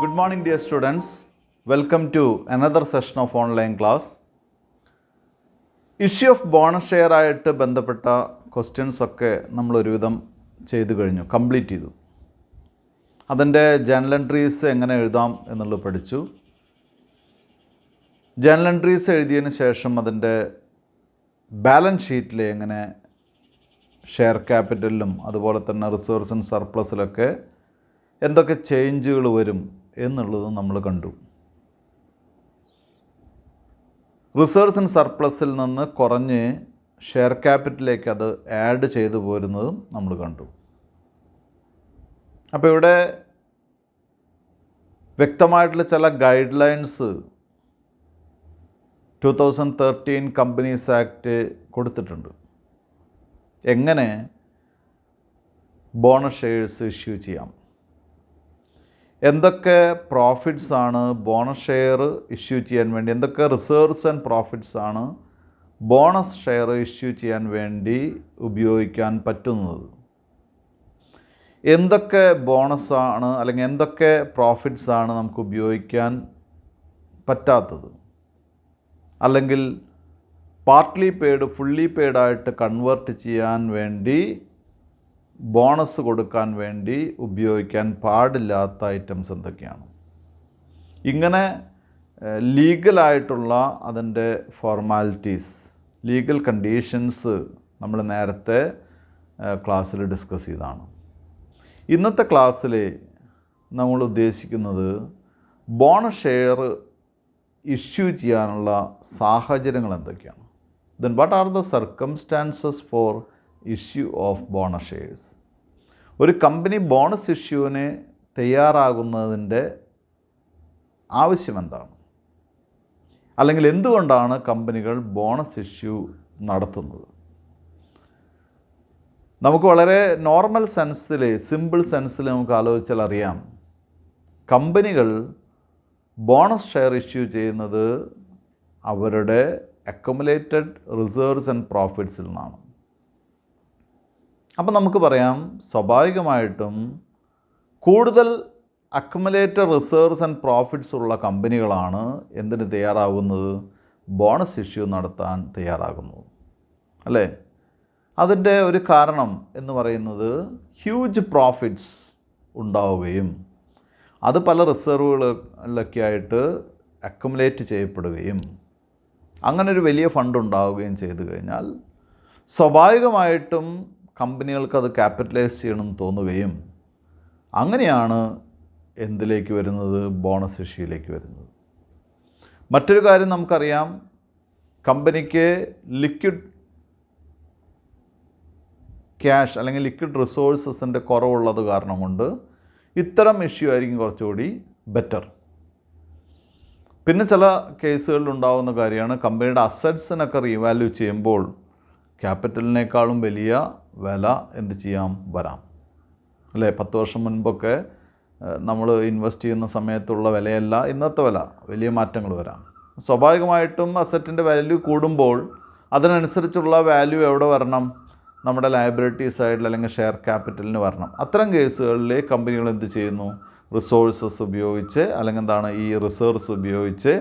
Good morning, dear students. Welcome to another session of online class. Issue of bonus share ആയിട്ട് ബന്ധപ്പെട്ട questions ഒക്കെ നമ്മൾ ഒരുവിധം ചെയ്തു കഴിഞ്ഞു, കംപ്ലീറ്റ് ചെയ്തു. അതിൻ്റെ ജേണൽ എൻട്രീസ് എങ്ങനെ എഴുതാം എന്നുള്ളത് പഠിച്ചു. ജേണൽ എൻട്രീസ് എഴുതിയതിന് ശേഷം അതിൻ്റെ ബാലൻസ് ഷീറ്റിൽ എങ്ങനെ ഷെയർ ക്യാപിറ്റലിലും അതുപോലെ തന്നെ റിസർവ്സ് ആൻഡ് സർപ്ലസിലൊക്കെ എന്തൊക്കെ ചേഞ്ചുകൾ വരും എന്നുള്ളത് നമ്മൾ കണ്ടു. റിസർവ്സ് ആൻഡ് സർപ്ലസിൽ നിന്ന് കുറഞ്ഞ് ഷെയർ ക്യാപിറ്റലിലേക്ക് അത് ആഡ് ചെയ്തു പോരുന്നതും നമ്മൾ കണ്ടു. അപ്പോൾ ഇവിടെ വ്യക്തമായിട്ടുള്ള ചില ഗൈഡ് ലൈൻസ് 2013 കമ്പനീസ് ആക്ട് കൊടുത്തിട്ടുണ്ട്. എങ്ങനെ ബോണസ് ഷെയർസ് ഇഷ്യൂ ചെയ്യാം, എന്തൊക്കെ പ്രോഫിറ്റ്സ് ആണ് ബോണസ് ഷെയർ ഇഷ്യൂ ചെയ്യാൻ വേണ്ടി, എന്തൊക്കെ റിസർവ്സ് ആൻഡ് പ്രോഫിറ്റ്സ് ആണ് ബോണസ് ഷെയർ ഇഷ്യൂ ചെയ്യാൻ വേണ്ടി ഉപയോഗിക്കാൻ പറ്റുന്നത്, എന്തൊക്കെ ബോണസ് ആണ് അല്ലെങ്കിൽ എന്തൊക്കെ പ്രോഫിറ്റ്സ് ആണ് നമുക്ക് ഉപയോഗിക്കാൻ പറ്റാത്തത്, അല്ലെങ്കിൽ പാർട്ട്ലി പെയ്ഡ് ഫുള്ളി പെയ്ഡ് ആയിട്ട് കൺവേർട്ട് ചെയ്യാൻ വേണ്ടി ബോണസ് കൊടുക്കാൻ വേണ്ടി ഉപയോഗിക്കാൻ പാടില്ലാത്ത ഐറ്റംസ് എന്തൊക്കെയാണ്. ഇങ്ങനെ ലീഗലായിട്ടുള്ള അതിൻ്റെ ഫോർമാലിറ്റീസ്, ലീഗൽ കണ്ടീഷൻസ് നമ്മൾ നേരത്തെ ക്ലാസ്സിൽ ഡിസ്കസ് ചെയ്തതാണ്. ഇന്നത്തെ ക്ലാസ്സിൽ നമ്മൾ ഉദ്ദേശിക്കുന്നത് ബോണസ് ഷെയർ ഇഷ്യൂ ചെയ്യാനുള്ള സാഹചര്യങ്ങൾ എന്തൊക്കെയാണ്. Then what are the circumstances for issue of bonus shares. ഒരു കമ്പനി ബോണസ് ഇഷ്യൂവിന് തയ്യാറാകുന്നതിൻ്റെ ആവശ്യം എന്താണ്, അല്ലെങ്കിൽ എന്തുകൊണ്ടാണ് കമ്പനികൾ ബോണസ് ഇഷ്യൂ നടത്തുന്നത്. നമുക്ക് വളരെ നോർമൽ സെൻസിൽ, സിമ്പിൾ സെൻസിൽ നമുക്ക് ആലോചിച്ചാൽ അറിയാം, കമ്പനികൾ ബോണസ് ഷെയർ ഇഷ്യൂ ചെയ്യുന്നത് അവരുടെ അക്യുമുലേറ്റഡ് റിസർവ്സ് ആൻഡ് പ്രോഫിറ്റ്സിൽ നിന്നാണ്. അപ്പം നമുക്ക് പറയാം, സ്വാഭാവികമായിട്ടും കൂടുതൽ അക്യുമുലേറ്റഡ് റിസർവ്സ് ആൻഡ് പ്രോഫിറ്റ്സ് ഉള്ള കമ്പനികളാണ് എന്തിന് തയ്യാറാകുന്നത്, ബോണസ് ഇഷ്യൂ നടത്താൻ തയ്യാറാകുന്നത്, അല്ലേ? അതിൻ്റെ ഒരു കാരണം എന്ന് പറയുന്നത് ഹ്യൂജ് പ്രോഫിറ്റ്സ് ഉണ്ടാവുകയും അത് പല റിസർവുകളിലൊക്കെ ആയിട്ട് അക്യുമുലേറ്റ് ചെയ്യപ്പെടുകയും അങ്ങനെ ഒരു വലിയ ഫണ്ട് ഉണ്ടാവുകയും ചെയ്തു കഴിഞ്ഞാൽ സ്വാഭാവികമായിട്ടും കമ്പനികൾക്ക് അത് ക്യാപിറ്റലൈസ് ചെയ്യണമെന്ന് തോന്നുകയും അങ്ങനെയാണ് എന്തിലേക്ക് വരുന്നത്, ബോണസ് ഇഷ്യൂയിലേക്ക് വരുന്നത്. മറ്റൊരു കാര്യം നമുക്കറിയാം, കമ്പനിക്ക് ലിക്വിഡ് ക്യാഷ് അല്ലെങ്കിൽ ലിക്വിഡ് റിസോഴ്സസിൻ്റെ കുറവുള്ളത് കാരണം കൊണ്ട് ഇത്തരം ഇഷ്യൂ ആയിരിക്കും കുറച്ചുകൂടി ബെറ്റർ. പിന്നെ ചില കേസുകളിൽ ഉണ്ടാകുന്ന കാര്യമാണ്, കമ്പനിയുടെ അസറ്റ്സിനൊക്കെ റീവാല്യൂ ചെയ്യുമ്പോൾ ക്യാപിറ്റലിനേക്കാളും വലിയ വില എന്ത് ചെയ്യാം, വരാം, അല്ലേ? 10 വർഷം മുൻപൊക്കെ നമ്മൾ ഇൻവെസ്റ്റ് ചെയ്യുന്ന സമയത്തുള്ള വിലയല്ല ഇന്നത്തെ വില, വലിയ മാറ്റങ്ങൾ വരാം. സ്വാഭാവികമായിട്ടും അസറ്റിൻ്റെ വാല്യൂ കൂടുമ്പോൾ അതിനനുസരിച്ചുള്ള വാല്യൂ എവിടെ വരണം, നമ്മുടെ ലയബിലിറ്റി സൈഡിൽ അല്ലെങ്കിൽ ഷെയർ ക്യാപിറ്റലിന് വരണം. അത്തരം കേസുകളിൽ കമ്പനികൾ എന്ത് ചെയ്യുന്നു, റിസോഴ്സസ് ഉപയോഗിച്ച് അല്ലെങ്കിൽ എന്താണ് ഈ റിസർവ്സ് ഉപയോഗിച്ച്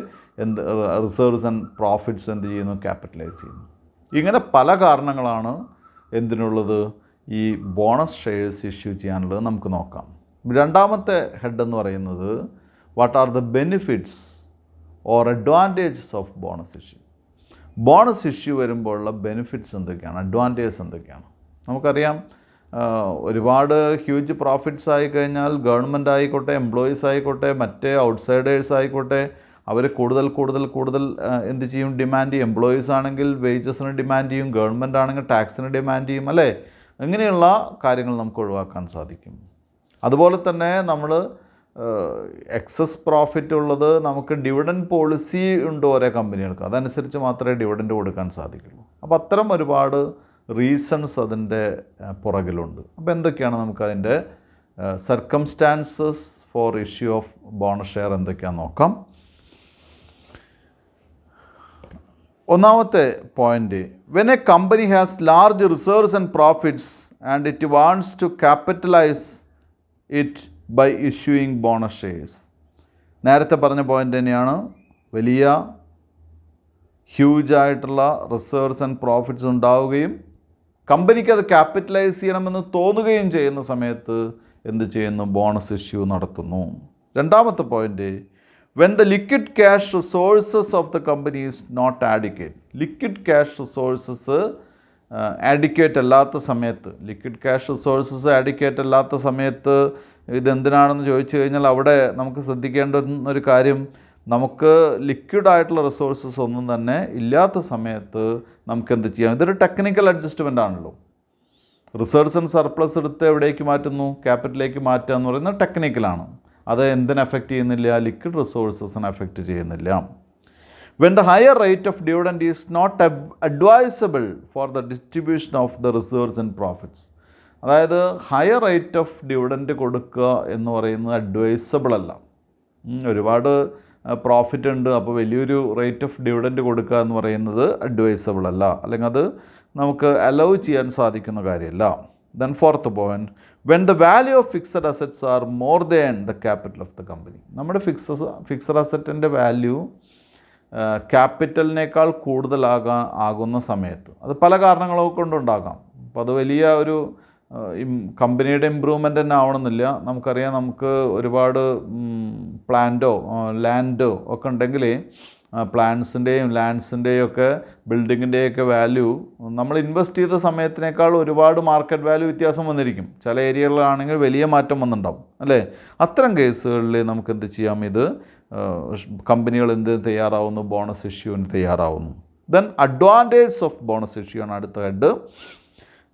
റിസർവ്സ് ആൻഡ് പ്രോഫിറ്റ്സ് എന്ത് ചെയ്യുന്നു, ക്യാപിറ്റലൈസ് ചെയ്യുന്നു. ഇങ്ങനെ പല കാരണങ്ങളാണ് എന്തിനുള്ളത്, ഈ ബോണസ് ഷെയർസ് ഇഷ്യൂ ചെയ്യാനുള്ളത്. നമുക്ക് നോക്കാം. രണ്ടാമത്തെ ഹെഡ് എന്ന് പറയുന്നത് what are the benefits or advantages of bonus issue. Bonus issue വരുമ്പോഴുള്ള ബെനിഫിറ്റ്സ് എന്തൊക്കെയാണ്, അഡ്വാൻറ്റേജസ് എന്തൊക്കെയാണ്. നമുക്കറിയാം, ഒരുപാട് ഹ്യൂജ് പ്രോഫിറ്റ്സ് ആയി കഴിഞ്ഞാൽ ഗവൺമെൻറ് ആയിക്കോട്ടെ, എംപ്ലോയീസ് ആയിക്കോട്ടെ, മറ്റേ ഔട്ട്സൈഡേഴ്സ് ആയിക്കോട്ടെ, അവർ കൂടുതൽ എന്ത് ചെയ്യും, ഡിമാൻഡ് ചെയ്യും. എംപ്ലോയീസ് ആണെങ്കിൽ വേജസിന് ഡിമാൻഡ് ചെയ്യും, ഗവൺമെൻറ് ആണെങ്കിൽ ടാക്സിന് ഡിമാൻഡ് ചെയ്യും, അല്ലേ? ഇങ്ങനെയുള്ള കാര്യങ്ങൾ നമുക്ക് ഒഴിവാക്കാൻ സാധിക്കും. അതുപോലെ തന്നെ നമ്മൾ എക്സസ് പ്രോഫിറ്റ് ഉള്ളത് നമുക്ക് ഡിവിഡൻഡ് പോളിസി ഉണ്ട് ഓരോ കമ്പനികൾക്ക്, അതനുസരിച്ച് മാത്രമേ ഡിവിഡൻഡ് കൊടുക്കാൻ സാധിക്കുള്ളൂ. അപ്പോൾ അത്തരം ഒരുപാട് റീസൺസ് അതിൻ്റെ പുറകിലുണ്ട്. അപ്പോൾ എന്തൊക്കെയാണ് നമുക്കതിൻ്റെ circumstances for issue of bonus share എന്തൊക്കെയാണെന്ന് നോക്കാം. ഒന്നാമത്തെ point, when a company has large reserves and profits and it wants to capitalise it by issuing bonus shares. നേരത്തെ പറഞ്ഞ പോയിൻ്റ് തന്നെയാണ്. വലിയ ഹ്യൂജായിട്ടുള്ള റിസർവ്സ് ആൻഡ് പ്രോഫിറ്റ്സ് ഉണ്ടാവുകയും കമ്പനിക്ക് അത് ക്യാപിറ്റലൈസ് ചെയ്യണമെന്ന് തോന്നുകയും ചെയ്യുന്ന സമയത്ത് എന്ത് ചെയ്യുന്നു? ബോണസ് ഇഷ്യൂ നടത്തുന്നു. രണ്ടാമത്തെ point, when the liquid cash resources of the company is not adequate. Liquid cash resources adequate അല്ലാത്ത സമയത്ത്, ലിക്വിഡ് ക്യാഷ് റിസോഴ്സസ് ആഡിക്വേറ്റ് അല്ലാത്ത സമയത്ത് ഇതെന്തിനാണെന്ന് ചോദിച്ചു കഴിഞ്ഞാൽ അവിടെ നമുക്ക് ശ്രദ്ധിക്കേണ്ട ഒരു കാര്യം, നമുക്ക് ലിക്വിഡായിട്ടുള്ള റിസോഴ്സസ് ഒന്നും തന്നെ ഇല്ലാത്ത സമയത്ത് നമുക്ക് എന്ത് ചെയ്യാം? ഇതൊരു ടെക്നിക്കൽ അഡ്ജസ്റ്റ്മെൻ്റ് ആണല്ലോ. റിസർവ്സ് ആൻഡ് സർപ്ലസ് എടുത്ത് എവിടേക്ക് മാറ്റുന്നു? ക്യാപിറ്റലിലേക്ക് മാറ്റുക എന്ന് പറയുന്നത് ടെക്നിക്കലാണ്. അത് എന്തിനെ അഫക്റ്റ് ചെയ്യുന്നില്ല? ലിക്വിഡ് റിസോഴ്സസിനെ അഫക്റ്റ് ചെയ്യുന്നില്ല. When the higher rate of dividend is not advisable for the distribution of the reserves and profits. അതായത് ഹയർ റേറ്റ് ഓഫ് ഡിവിഡൻഡ് കൊടുക്കുക എന്ന് പറയുന്നത് അഡ്വൈസബിൾ അല്ല. ഒരുപാട് പ്രോഫിറ്റ് ഉണ്ട്, അപ്പോൾ വലിയൊരു റേറ്റ് ഓഫ് ഡിവിഡൻഡ് കൊടുക്കുക എന്ന് പറയുന്നത് അഡ്വൈസബിൾ അല്ല, അല്ലെങ്കിൽ അത് നമുക്ക് അലൗ ചെയ്യാൻ സാധിക്കുന്ന കാര്യമല്ല. Then fourth point, when the value of fixed assets are more than the capital of the company. നമ്മുടെ ഫിക്സഡ് അസറ്റിൻ്റെ വാല്യൂ ക്യാപിറ്റലിനേക്കാൾ കൂടുതലാകുന്ന സമയത്ത്, അത് പല കാരണങ്ങളെ കൊണ്ടുണ്ടാകാം. അപ്പോൾ അത് വലിയ ഒരു കമ്പനിയുടെ ഇമ്പ്രൂവ്മെൻ്റ് തന്നെ ആവണമെന്നില്ല. നമുക്കറിയാം, നമുക്ക് ഒരുപാട് പ്ലാന്റോ ലാൻഡോ ഒക്കെ ഉണ്ടെങ്കിൽ പ്ലാൻസിൻ്റെയും ലാൻഡ്സിൻ്റെയും ഒക്കെ ബിൽഡിങ്ങിൻ്റെയൊക്കെ വാല്യൂ നമ്മൾ ഇൻവെസ്റ്റ് ചെയ്ത സമയത്തിനേക്കാൾ ഒരുപാട് മാർക്കറ്റ് വാല്യൂ വ്യത്യാസം വന്നിരിക്കും. ചില ഏരിയകളിലാണെങ്കിൽ വലിയ മാറ്റം വന്നിട്ടുണ്ടാവും, അല്ലേ? അത്തരം കേസുകളിൽ നമുക്ക് എന്ത് ചെയ്യാം? ഇത് കമ്പനികൾ എന്ത് തയ്യാറാവുന്നു? ബോണസ് ഇഷ്യൂവിന് തയ്യാറാവുന്നു. Then advantage of bonus issue ആണ് അടുത്ത ഹെഡ്.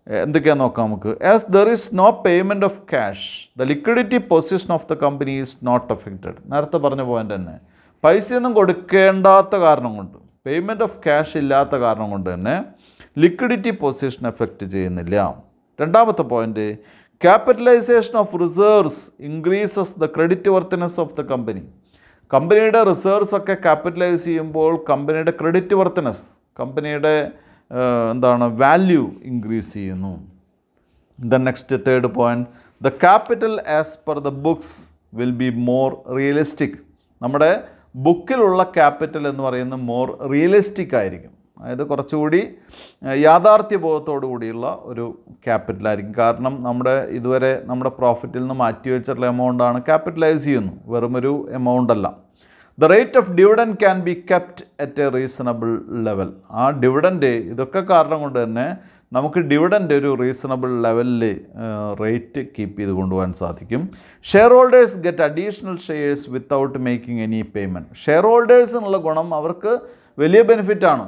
എന്തൊക്കെയാണെന്ന് നോക്കാം നമുക്ക്. As there is no payment of cash, the liquidity position of the company is not affected. നേരത്തെ പറഞ്ഞ പോയിൻ്റ് തന്നെ, പൈസയൊന്നും കൊടുക്കേണ്ടാത്ത കാരണം കൊണ്ട്, പേയ്മെൻറ്റ് ഓഫ് ക്യാഷ് ഇല്ലാത്ത കാരണം കൊണ്ട് തന്നെ ലിക്വിഡിറ്റി പൊസിഷൻ എഫക്റ്റ് ചെയ്യുന്നില്ല. രണ്ടാമത്തെ point, capitalisation of reserves increases the credit worthiness of the company. കമ്പനിയുടെ റിസർവ്സ് ഒക്കെ ക്യാപിറ്റലൈസ് ചെയ്യുമ്പോൾ കമ്പനിയുടെ ക്രെഡിറ്റ് വർത്തിനെസ്, കമ്പനിയുടെ വാല്യൂ ഇൻക്രീസ് ചെയ്യുന്നു. The next third point, the capital as per the books will be more realistic. നമ്മുടെ ബുക്കിലുള്ള capital എന്ന് പറയുന്നത് മോർ റിയലിസ്റ്റിക് ആയിരിക്കും. അതായത് കുറച്ചുകൂടി യാഥാർത്ഥ്യബോധത്തോടു കൂടിയുള്ള ഒരു ക്യാപിറ്റലായിരിക്കും. കാരണം ഇതുവരെ നമ്മുടെ പ്രോഫിറ്റിൽ നിന്ന് മാറ്റി വെച്ചിട്ടുള്ള എമൗണ്ടാണ് ക്യാപിറ്റലൈസ് ചെയ്യുന്നു, വെറുമൊരു എമൗണ്ട് അല്ല. The rate of dividend can be kept at A reasonable level. ആ ഡിവിഡൻഡ്, ഇതൊക്കെ കാരണം കൊണ്ട് തന്നെ നമുക്ക് ഡിവിഡൻഡ് ഒരു റീസണബിൾ ലെവലിൽ റേറ്റ് കീപ്പ് ചെയ്ത് കൊണ്ടുപോകാൻ സാധിക്കും. Shareholders get additional shares without making any payment. Share ഹോൾഡേഴ്സിനുള്ള ഗുണം അവർക്ക് വലിയ ബെനിഫിറ്റാണ്.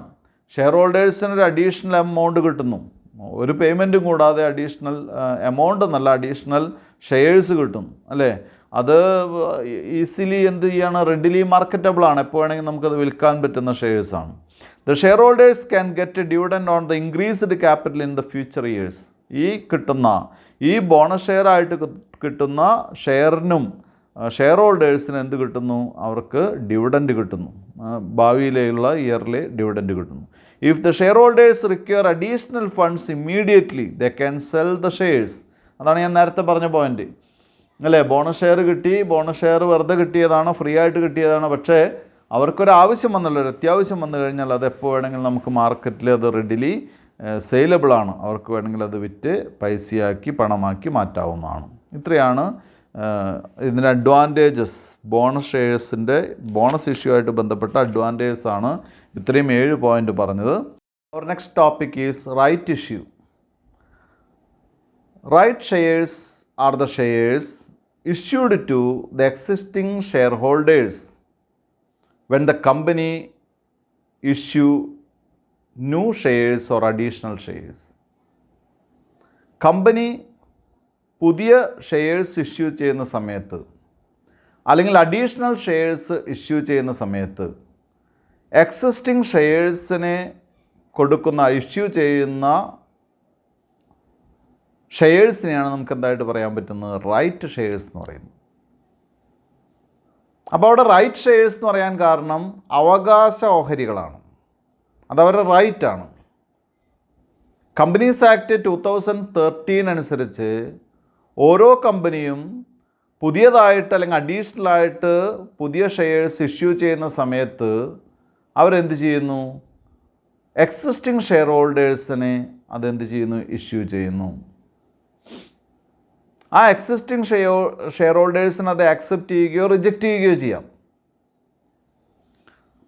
ഷെയർ ഹോൾഡേഴ്സിനൊരു അഡീഷണൽ എമൗണ്ട് കിട്ടുന്നു, ഒരു പേയ്മെൻറ്റും കൂടാതെ അഡീഷണൽ എമൗണ്ട് എന്നല്ല, അഡീഷണൽ ഷെയർസ് കിട്ടുന്നു, അല്ലേ? അത് ഈസിലി എന്ത് ചെയ്യാണ്? റെഡിലി മാർക്കറ്റബിൾ ആണ്. എപ്പോൾ വേണമെങ്കിൽ നമുക്കത് വിൽക്കാൻ പറ്റുന്ന ഷെയർസാണ്. The share holders can get dividend on the increased capital in the future years. ഈ ബോണസ് ഷെയർ ആയിട്ട് കിട്ടുന്ന ഷെയറിനും ഷെയർ ഹോൾഡേഴ്സിന് എന്ത് കിട്ടുന്നു? അവർക്ക് ഡിവിഡൻഡ് കിട്ടുന്നു, ഭാവിയിലുള്ള ഇയറിലെ ഡിവിഡൻഡ് കിട്ടുന്നു. If the share holders require additional funds immediately they can sell the shares. അതാണ് ഞാൻ നേരത്തെ പറഞ്ഞ പോയിന്റ്, അല്ലേ? ബോണസ് ഷെയർ കിട്ടി, ബോണസ് ഷെയർ വെറുതെ കിട്ടിയതാണ്, ഫ്രീ ആയിട്ട് കിട്ടിയതാണ്. പക്ഷേ അവർക്കൊരാവശ്യം വന്നല്ലോ, ഒരു അത്യാവശ്യം വന്നു കഴിഞ്ഞാൽ അത് എപ്പോൾ വേണമെങ്കിലും നമുക്ക് മാർക്കറ്റിൽ അത് റെഡിലി സെയിലബിളാണ്. അവർക്ക് വേണമെങ്കിൽ അത് വിറ്റ് പൈസയാക്കി പണമാക്കി മാറ്റാവുന്നതാണ്. ഇത്രയാണ് ഇതിൻ്റെ അഡ്വാൻറ്റേജസ്. ബോണസ് ഷെയർസിൻ്റെ ബോണസ് ഇഷ്യൂ ആയിട്ട് ബന്ധപ്പെട്ട അഡ്വാൻറ്റേജസ് ആണ് ഇത്രയും 7 പോയിൻ്റ് പറഞ്ഞത്. അവർ next topic is right issue. Right shares are the shares issued to the existing shareholders when the company issue new shares or additional shares. Company പുതിയ shares issue ചെയ്യുന്ന സമയത്ത് അല്ലെങ്കിൽ അഡീഷണൽ ഷെയർസ് ഇഷ്യൂ ചെയ്യുന്ന സമയത്ത് existing ഷെയർസിനെ issue ചെയ്യുന്ന ഷെയർസിനെയാണ് നമുക്ക് എന്തായിട്ട് പറയാൻ പറ്റുന്നത്? റൈറ്റ് ഷെയർസ് എന്ന് പറയുന്നത്. അപ്പോൾ അവിടെ റൈറ്റ് ഷെയർസ് എന്ന് പറയാൻ കാരണം അവകാശ ഓഹരികളാണ്, അതവരുടെ റൈറ്റാണ്. കമ്പനീസ് ആക്ട് 2013 അനുസരിച്ച് ഓരോ കമ്പനിയും പുതിയതായിട്ട് അല്ലെങ്കിൽ അഡീഷണലായിട്ട് പുതിയ ഷെയർസ് ഇഷ്യൂ ചെയ്യുന്ന സമയത്ത് അവരെന്ത് ചെയ്യുന്നു? എക്സിസ്റ്റിംഗ് ഷെയർ ഹോൾഡേഴ്സിനെ അതെന്ത് ചെയ്യുന്നു? ഇഷ്യൂ ചെയ്യുന്നു. ആ എക്സിസ്റ്റിംഗ് ഷെയർ ഹോൾഡേഴ്സിന് അത് ആക്സെപ്റ്റ് ചെയ്യുകയോ റിജക്റ്റ് ചെയ്യുകയോ ചെയ്യാം.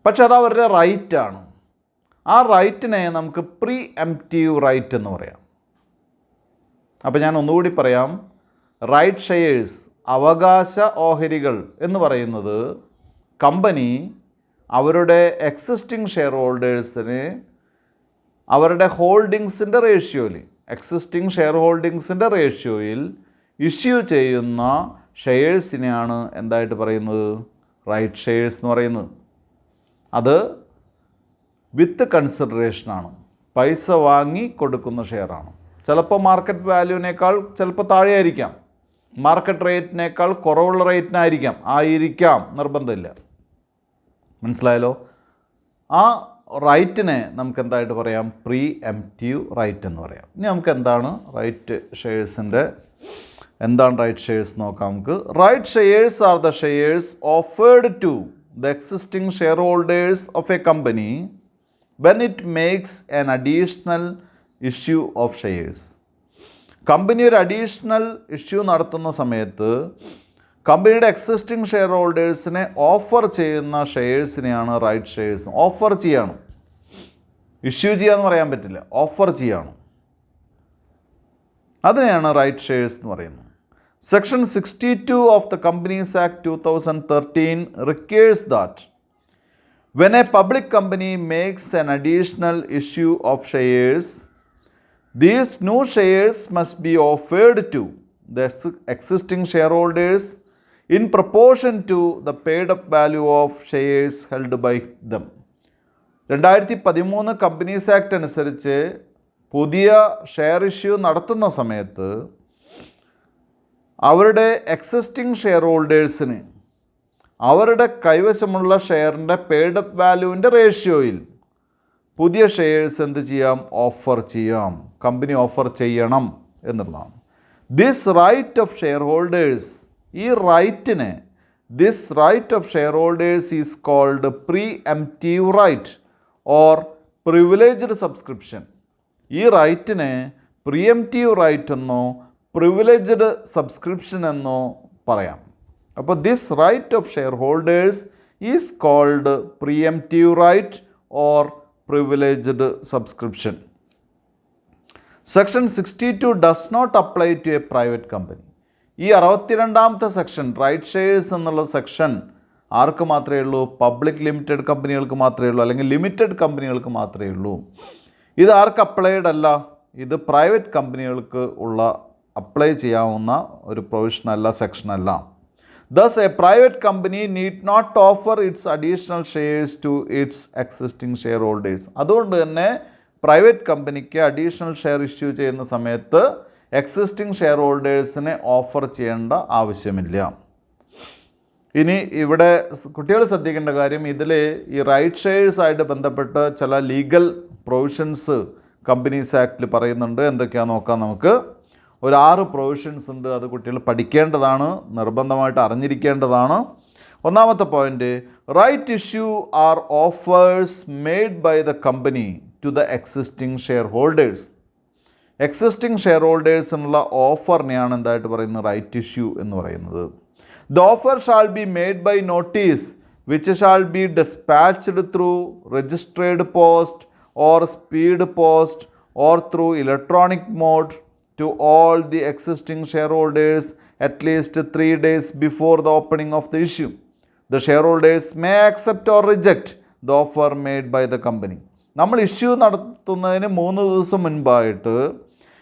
പക്ഷെ അത് അവരുടെ റൈറ്റാണ്. ആ റൈറ്റിനെ നമുക്ക് പ്രീ എംപ്റ്റീവ് റൈറ്റ് എന്ന് പറയാം. അപ്പോൾ ഞാൻ ഒന്നുകൂടി പറയാം. റൈറ്റ് ഷെയർസ്, അവകാശ ഓഹരികൾ എന്ന് പറയുന്നത് കമ്പനി അവരുടെ എക്സിസ്റ്റിംഗ് ഷെയർ ഹോൾഡേഴ്സിന് അവരുടെ ഹോൾഡിങ്സിൻ്റെ റേഷ്യോയിൽ ഇഷ്യൂ ചെയ്യുന്ന ഷെയർസിനെയാണ് എന്തായിട്ട് പറയുന്നത്? റൈറ്റ് ഷെയർസ് എന്ന് പറയുന്നത്. അത് വിത്ത് കൺസിഡറേഷനാണ്, പൈസ വാങ്ങി കൊടുക്കുന്ന ഷെയറാണ്. ചിലപ്പോൾ മാർക്കറ്റ് വാല്യൂവിനേക്കാൾ ചിലപ്പോൾ താഴെയായിരിക്കാം, മാർക്കറ്റ് റേറ്റിനേക്കാൾ കുറവുള്ള റേറ്റിനായിരിക്കാം, നിർബന്ധമില്ല. മനസ്സിലായല്ലോ? ആ റൈറ്റിനെ നമുക്ക് എന്തായിട്ട് പറയാം? പ്രീ എംപ്റ്റീവ് റൈറ്റ് എന്ന് പറയാം. ഇനി നമുക്ക് എന്താണ് റൈറ്റ് ഷെയർസ് നോക്കാം. നമുക്ക് right shares are the shares offered to the existing share holders of a company when it makes an additional issue of shares. കമ്പനി ഒരു അഡീഷണൽ ഇഷ്യൂ നടത്തുന്ന സമയത്ത് കമ്പനിയുടെ എക്സിസ്റ്റിംഗ് ഷെയർ ഹോൾഡേഴ്സിനെ ഓഫർ ചെയ്യുന്ന ഷെയർസിനെയാണ് റൈറ്റ് ഷെയർസ്. ഓഫർ ചെയ്യാണ്, ഇഷ്യൂ ചെയ്യാന്ന് പറയാൻ പറ്റില്ല, ഓഫർ ചെയ്യാണ്. അതിനെയാണ് റൈറ്റ് ഷെയർസ് എന്ന് പറയുന്നത്. Section 62 of the companies act 2013 requires that when a public company makes an additional issue of shares, these new shares must be offered to the existing shareholders in proportion to the paid up value of shares held by them. 2013 companies act അനുസരിച്ച് പുതിയ share issue നടത്തുന്ന സമയത്ത് അവരുടെ existing share ഹോൾഡേഴ്സിന് അവരുടെ കൈവശമുള്ള ഷെയറിൻ്റെ paid up വാല്യൂവിൻ്റെ റേഷ്യോയിൽ പുതിയ shares എന്ത് ചെയ്യാം? ഓഫർ ചെയ്യാം. കമ്പനി ഓഫർ ചെയ്യണം എന്നുള്ളതാണ്. This right of share holders, ഈ റൈറ്റിനെ this right of share holders is called pre emptive right or privileged subscription. ഈ റൈറ്റിനെ പ്രീ എംപ്റ്റീവ് റൈറ്റ് എന്നോ പ്രിവിലേജ്ഡ് സബ്സ്ക്രിപ്ഷൻ എന്നോ പറയാം. അപ്പോൾ this right of share holders is called pre emptive right or privileged subscription. Section 62 does not apply to a private company. ഈ 62ാമത്തെ section right shares എന്നുള്ള section ആർക്ക് മാത്രമേ ഉള്ളൂ? പബ്ലിക് ലിമിറ്റഡ് കമ്പനികൾക്ക് മാത്രമേ ഉള്ളൂ, അല്ലെങ്കിൽ ലിമിറ്റഡ് കമ്പനികൾക്ക് മാത്രമേ ഉള്ളൂ. ഇത് ആർക്ക് അപ്ലൈഡ് അല്ല? ഇത് പ്രൈവറ്റ് കമ്പനികൾക്ക് ഉള്ള അപ്ലൈ ചെയ്യാവുന്ന ഒരു പ്രൊവിഷനല്ല, സെക്ഷനല്ല. Thus, a private company need not offer its additional shares to its existing shareholders. അതുകൊണ്ട് തന്നെ പ്രൈവറ്റ് കമ്പനിക്ക് അഡീഷണൽ ഷെയർ ഇഷ്യൂ ചെയ്യുന്ന സമയത്ത് എക്സിസ്റ്റിംഗ് ഷെയർ ഹോൾഡേഴ്സിനെ ഓഫർ ചെയ്യേണ്ട ആവശ്യമില്ല. ഇനി ഇവിടെ കുട്ടികൾ ശ്രദ്ധിക്കേണ്ട കാര്യം, ഇതിൽ ഈ റൈറ്റ് ഷെയർസ് ആയിട്ട് ബന്ധപ്പെട്ട് ചില ലീഗൽ പ്രൊവിഷൻസ് കമ്പനീസ് ആക്ടിൽ പറയുന്നുണ്ട്. എന്തൊക്കെയാണെന്ന് നോക്കാം നമുക്ക്. ഒരു 6 പ്രൊവിഷൻസ് ഉണ്ട്. അത് കുട്ടികൾ പഠിക്കേണ്ടതാണ്, നിർബന്ധമായിട്ട് അറിഞ്ഞിരിക്കേണ്ടതാണ്. ഒന്നാമത്തെ point, right issue are offers made by the company to the existing share holders. Existing share ഹോൾഡേഴ്സിനുള്ള ഓഫറിനെയാണ് എന്തായിട്ട് പറയുന്നത്? റൈറ്റ് ഇഷ്യൂ എന്ന് പറയുന്നത്. The offer shall be made by notice which shall be dispatched through registered post or speed post or through electronic mode to all the existing shareholders at least 3 days before the opening of the issue. The shareholders may accept or reject the offer made by the company. നമ്മൾ issue നടത്തുന്നതിന് 3 ദിവസം മുൻപായിട്ട്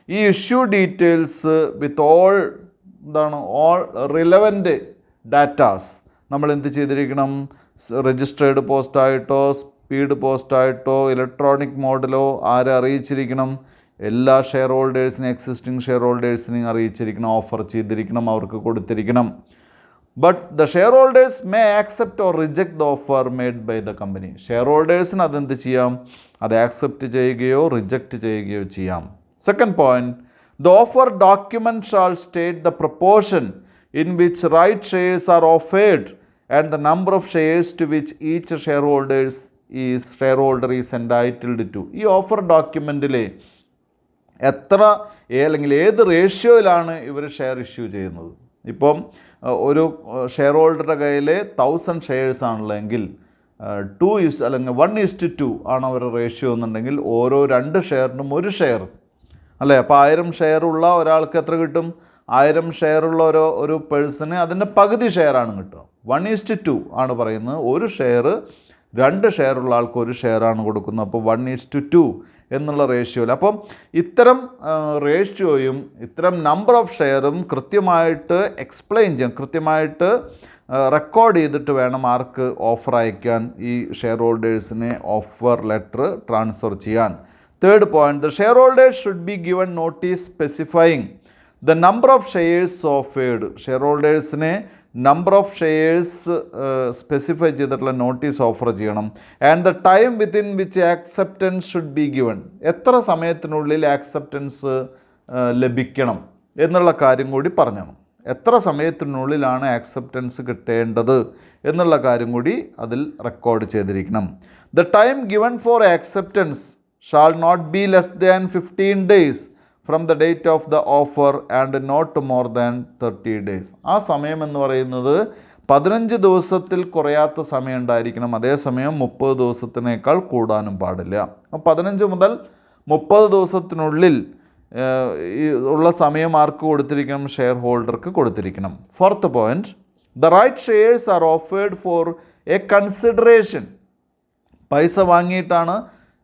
ഈ issue details with all relevant datas നമ്മൾ എന്ത് ചെയ്തിരിക്കണം? Registered പോസ്റ്റായിട്ടോ speed പോസ്റ്റായിട്ടോ ഇലക്ട്രോണിക് മോഡിലോ ആരെ അറിയിച്ചിരിക്കണം? എല്ലാ ഷെയർ ഹോൾഡേഴ്സിനെയും എക്സിസ്റ്റിംഗ് ഷെയർ ഹോൾഡേഴ്സിനെയും അറിയിച്ചിരിക്കണം, ഓഫർ ചെയ്തിരിക്കണം, അവർക്ക് കൊടുത്തിരിക്കണം. But the share holders may accept or reject the offer made by the company. ഷെയർ ഹോൾഡേഴ്സിന് അതെന്ത് ചെയ്യാം? അത് ആക്സെപ്റ്റ് ചെയ്യുകയോ റിജക്റ്റ് ചെയ്യുകയോ ചെയ്യാം. Second point, the offer document shall state the proportion in which right shares are offered and the number of shares to which each shareholder is entitled to. ഈ offer ഡോക്യുമെൻറ്റിൽ എത്ര അല്ലെങ്കിൽ ഏത് റേഷ്യോയിലാണ് ഇവർ ഷെയർ ഇഷ്യൂ ചെയ്യുന്നത്. ഇപ്പം ഒരു ഷെയർ ഹോൾഡറുടെ കയ്യിൽ 1000 shares ആണുള്ളതെങ്കിൽ 2 അല്ലെങ്കിൽ 1:2 ആണ് അവരുടെ റേഷ്യോ എന്നുണ്ടെങ്കിൽ ഓരോ 2 ഷെയറിനും 1 ഷെയർ അല്ലേ. അപ്പോൾ 1000 ഷെയർ ഉള്ള ഒരാൾക്ക് എത്ര കിട്ടും? 1000 ഷെയർ ഉള്ള ഒരു പേഴ്സണ് അതിൻ്റെ പകുതി ഷെയറാണ് കിട്ടുക. 1:2 ആണ് പറയുന്നത്. ഒരു ഷെയർ 2 ഷെയർ ഉള്ള ആൾക്ക് 1 ഷെയറാണ് കൊടുക്കുന്നത്. അപ്പോൾ 1:2 എന്നുള്ള റേഷ്യോയിൽ. അപ്പം ഇത്തരം റേഷ്യോയും ഇത്തരം നമ്പർ ഓഫ് ഷെയറും കൃത്യമായിട്ട് എക്സ്പ്ലെയിൻ ചെയ്യാൻ, കൃത്യമായിട്ട് റെക്കോർഡ് ചെയ്തിട്ട് വേണം ആർക്ക് ഓഫർ അയക്കാൻ, ഈ ഷെയർ ഹോൾഡേഴ്സിനെ ഓഫർ ലെറ്റർ ട്രാൻസ്ഫർ ചെയ്യാൻ. Third point, the share holders should be given notice specifying the number of shares offered. Share ഹോൾഡേഴ്സിനെ നമ്പർ ഓഫ് ഷെയർസ് സ്പെസിഫൈ ചെയ്തിട്ടുള്ള നോട്ടീസ് ഓഫർ ചെയ്യണം. And the time within which acceptance should be given. എത്ര സമയത്തിനുള്ളിൽ acceptance ലഭിക്കണം എന്നുള്ള കാര്യം കൂടി പറഞ്ഞണം. എത്ര സമയത്തിനുള്ളിലാണ് ആക്സെപ്റ്റൻസ് കിട്ടേണ്ടത് എന്നുള്ള കാര്യം കൂടി അതിൽ റെക്കോർഡ് ചെയ്തിരിക്കണം. The time given for acceptance shall not be less than 15 days from the date of the offer and not more than 30 days. ആ സമയം എന്ന് പറയുന്നത് 15 ദിവസത്തിൽ കുറയാത്ത സമയം ഉണ്ടായിരിക്കണം. അതേസമയം 30 ദിവസത്തിനേക്കാൾ കൂടാനും പാടില്ല. 15 മുതൽ 30 ദിവസത്തിനുള്ളിൽ ഉള്ള സമയം ആർക്ക് കൊടുത്തിരിക്കണം? ഷെയർ ഹോൾഡർക്ക് കൊടുത്തിരിക്കണം. Fourth point, the right shares are offered for a consideration. പൈസ വാങ്ങിയിട്ടാണ്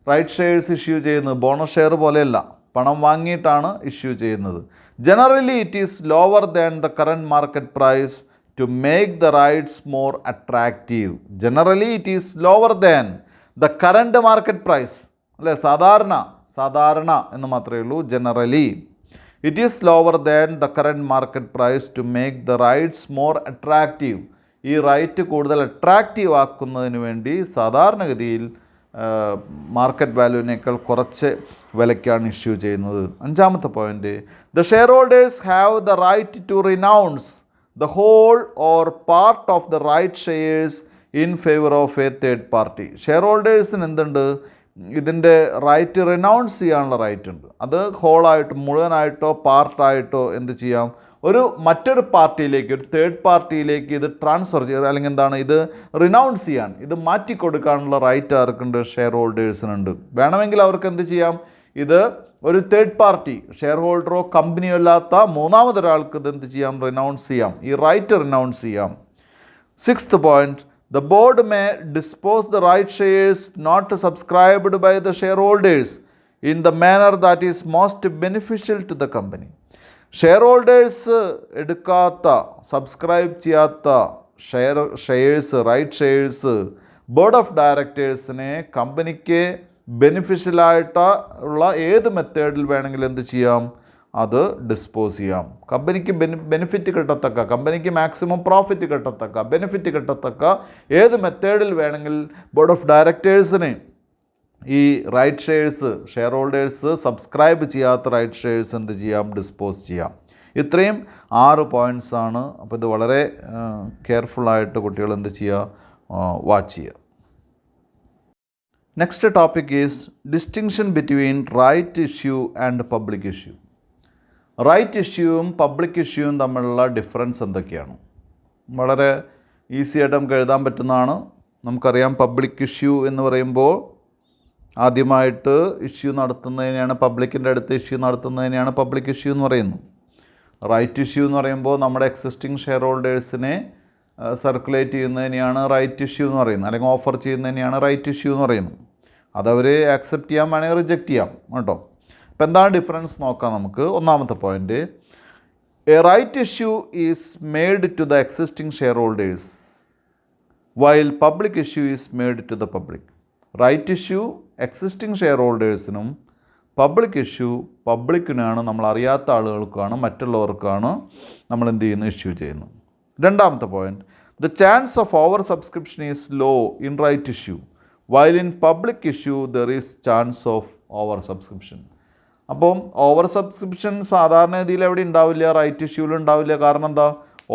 റൈറ്റ് ഷെയർസ് ഇഷ്യൂ ചെയ്യുന്നത്. ബോണസ് ഷെയർ പോലെയല്ല, പണം വാങ്ങിയിട്ടാണ് ഇഷ്യൂ ചെയ്യുന്നത്. Generally it is lower than the current market price to make the rights more attractive. Generally it is lower than the current market price അല്ലേ. സാധാരണ എന്ന് മാത്രമേ ഉള്ളൂ. Generally it is lower than the current market price to make the rights more attractive. ഈ right കൂടുതൽ attractive ആക്കുന്നതിന് വേണ്ടി സാധാരണഗതിയിൽ മാർക്കറ്റ് വാല്യൂവിനേക്കാൾ കുറച്ച് വിലയ്ക്കാണ് ഇഷ്യൂ ചെയ്യുന്നത്. അഞ്ചാമത്തെ point, the share holders have the right to renounce the whole or part of the right shares in favour of a third party. Share ഹോൾഡേഴ്സിന് എന്തുണ്ട്? ഇതിൻ്റെ റൈറ്റ് റിനൗൺസ് ചെയ്യാനുള്ള റൈറ്റ് ഉണ്ട്. അത് ഹോളായിട്ട്, മുഴുവനായിട്ടോ പാർട്ടായിട്ടോ എന്ത് ചെയ്യാം? മറ്റൊരു പാർട്ടിയിലേക്ക്, ഒരു തേർഡ് പാർട്ടിയിലേക്ക് ഇത് ട്രാൻസ്ഫർ ചെയ്യുക, അല്ലെങ്കിൽ എന്താണ്, ഇത് റിനൗൺസ് ചെയ്യാൻ, ഇത് മാറ്റിക്കൊടുക്കാനുള്ള റൈറ്റ് ആർക്കുണ്ട്? ഷെയർ ഹോൾഡേഴ്സിനുണ്ട്. വേണമെങ്കിൽ അവർക്ക് എന്ത് ചെയ്യാം? ഇത് ഒരു തേർഡ് പാർട്ടി, ഷെയർ ഹോൾഡറോ കമ്പനിയോ അല്ലാത്ത മൂന്നാമതൊരാൾക്ക് ഇത് എന്ത് ചെയ്യാം? റിനൗൺസ് ചെയ്യാം. ഈ റൈറ്റ് റിനൗൺസ് ചെയ്യാം. Sixth point, the board may dispose the right shares not subscribed by the shareholders in the manner that is most beneficial to the company. Share holders എടുക്കാത്ത, subscribe ചെയ്യാത്ത shares, right shares board of ഡയറക്ടേഴ്സിനെ കമ്പനിക്ക് ബെനിഫിഷ്യലായിട്ടുള്ള ഏത് മെത്തേഡിൽ വേണമെങ്കിലും എന്ത് ചെയ്യാം? അത് ഡിസ്പോസ് ചെയ്യാം. കമ്പനിക്ക് ബെനിഫിറ്റ് കിട്ടത്തക്ക, കമ്പനിക്ക് മാക്സിമം പ്രോഫിറ്റ് കിട്ടത്തക്ക, ബെനിഫിറ്റ് കിട്ടത്തക്ക ഏത് മെത്തേഡിൽ വേണമെങ്കിൽ ബോർഡ് ഓഫ് ഡയറക്ടേഴ്സിന് ഈ right shares, share holders subscribe ചെയ്യാത്ത റൈറ്റ് ഷെയർസ് എന്ത് ചെയ്യാം? ഡിസ്പോസ് ചെയ്യാം. ഇത്രയും 6 പോയിൻറ്റ്സ് ആണ്. അപ്പോൾ ഇത് വളരെ കെയർഫുള്ളായിട്ട് കുട്ടികൾ എന്ത് ചെയ്യുക? വാച്ച് ചെയ്യുക. Next topic is distinction between right issue and public issue. Right ഇഷ്യൂവും പബ്ലിക് ഇഷ്യൂവും തമ്മിലുള്ള ഡിഫറൻസ് എന്തൊക്കെയാണ്? വളരെ ഈസി ആയിട്ട് നമുക്ക് എഴുതാൻ പറ്റുന്നതാണ്. നമുക്കറിയാം, പബ്ലിക് ഇഷ്യൂ എന്ന് പറയുമ്പോൾ ആദ്യമായിട്ട് ഇഷ്യൂ നടത്തുന്നതിനെയാണ്, പബ്ലിക്കിൻ്റെ അടുത്ത് ഇഷ്യൂ നടത്തുന്നതിനെയാണ് പബ്ലിക് ഇഷ്യൂ എന്ന് പറയുന്നത്. റൈറ്റ് ഇഷ്യൂ എന്ന് പറയുമ്പോൾ നമ്മുടെ എക്സിസ്റ്റിംഗ് ഷെയർ ഹോൾഡേഴ്സിനെ സർക്കുലേറ്റ് ചെയ്യുന്നതിനെയാണ് റൈറ്റ് ഇഷ്യൂ എന്ന് പറയുന്നത്, അല്ലെങ്കിൽ ഓഫർ ചെയ്യുന്നതിനെയാണ് റൈറ്റ് ഇഷ്യൂ എന്ന് പറയുന്നത്. അതവർ ആക്സെപ്റ്റ് ചെയ്യാൻ വേണമെങ്കിൽ റിജക്റ്റ് ചെയ്യാം കേട്ടോ. അപ്പോൾ എന്താണ് ഡിഫറൻസ് നോക്കാം നമുക്ക്. ഒന്നാമത്തെ point, a right issue is made to the existing share holders while public issue is made to the public. Right issue existing share ഹോൾഡേഴ്സിനും, പബ്ലിക് ഇഷ്യൂ പബ്ലിക്കിനാണ്, നമ്മൾ അറിയാത്ത ആളുകൾക്കാണ്, മറ്റുള്ളവർക്കാണ് നമ്മൾ എന്ത് ചെയ്യുന്നു? ഇഷ്യൂ ചെയ്യുന്നു. രണ്ടാമത്തെ point, the chance of over subscription is low in right issue while in public issue there is chance of over subscription. അപ്പം ഓവർ സബ്സ്ക്രിപ്ഷൻ സാധാരണ രീതിയിൽ എവിടെ ഉണ്ടാവില്ല? റൈറ്റ് ഇഷ്യൂവിൽ ഉണ്ടാവില്ല. കാരണം എന്താ?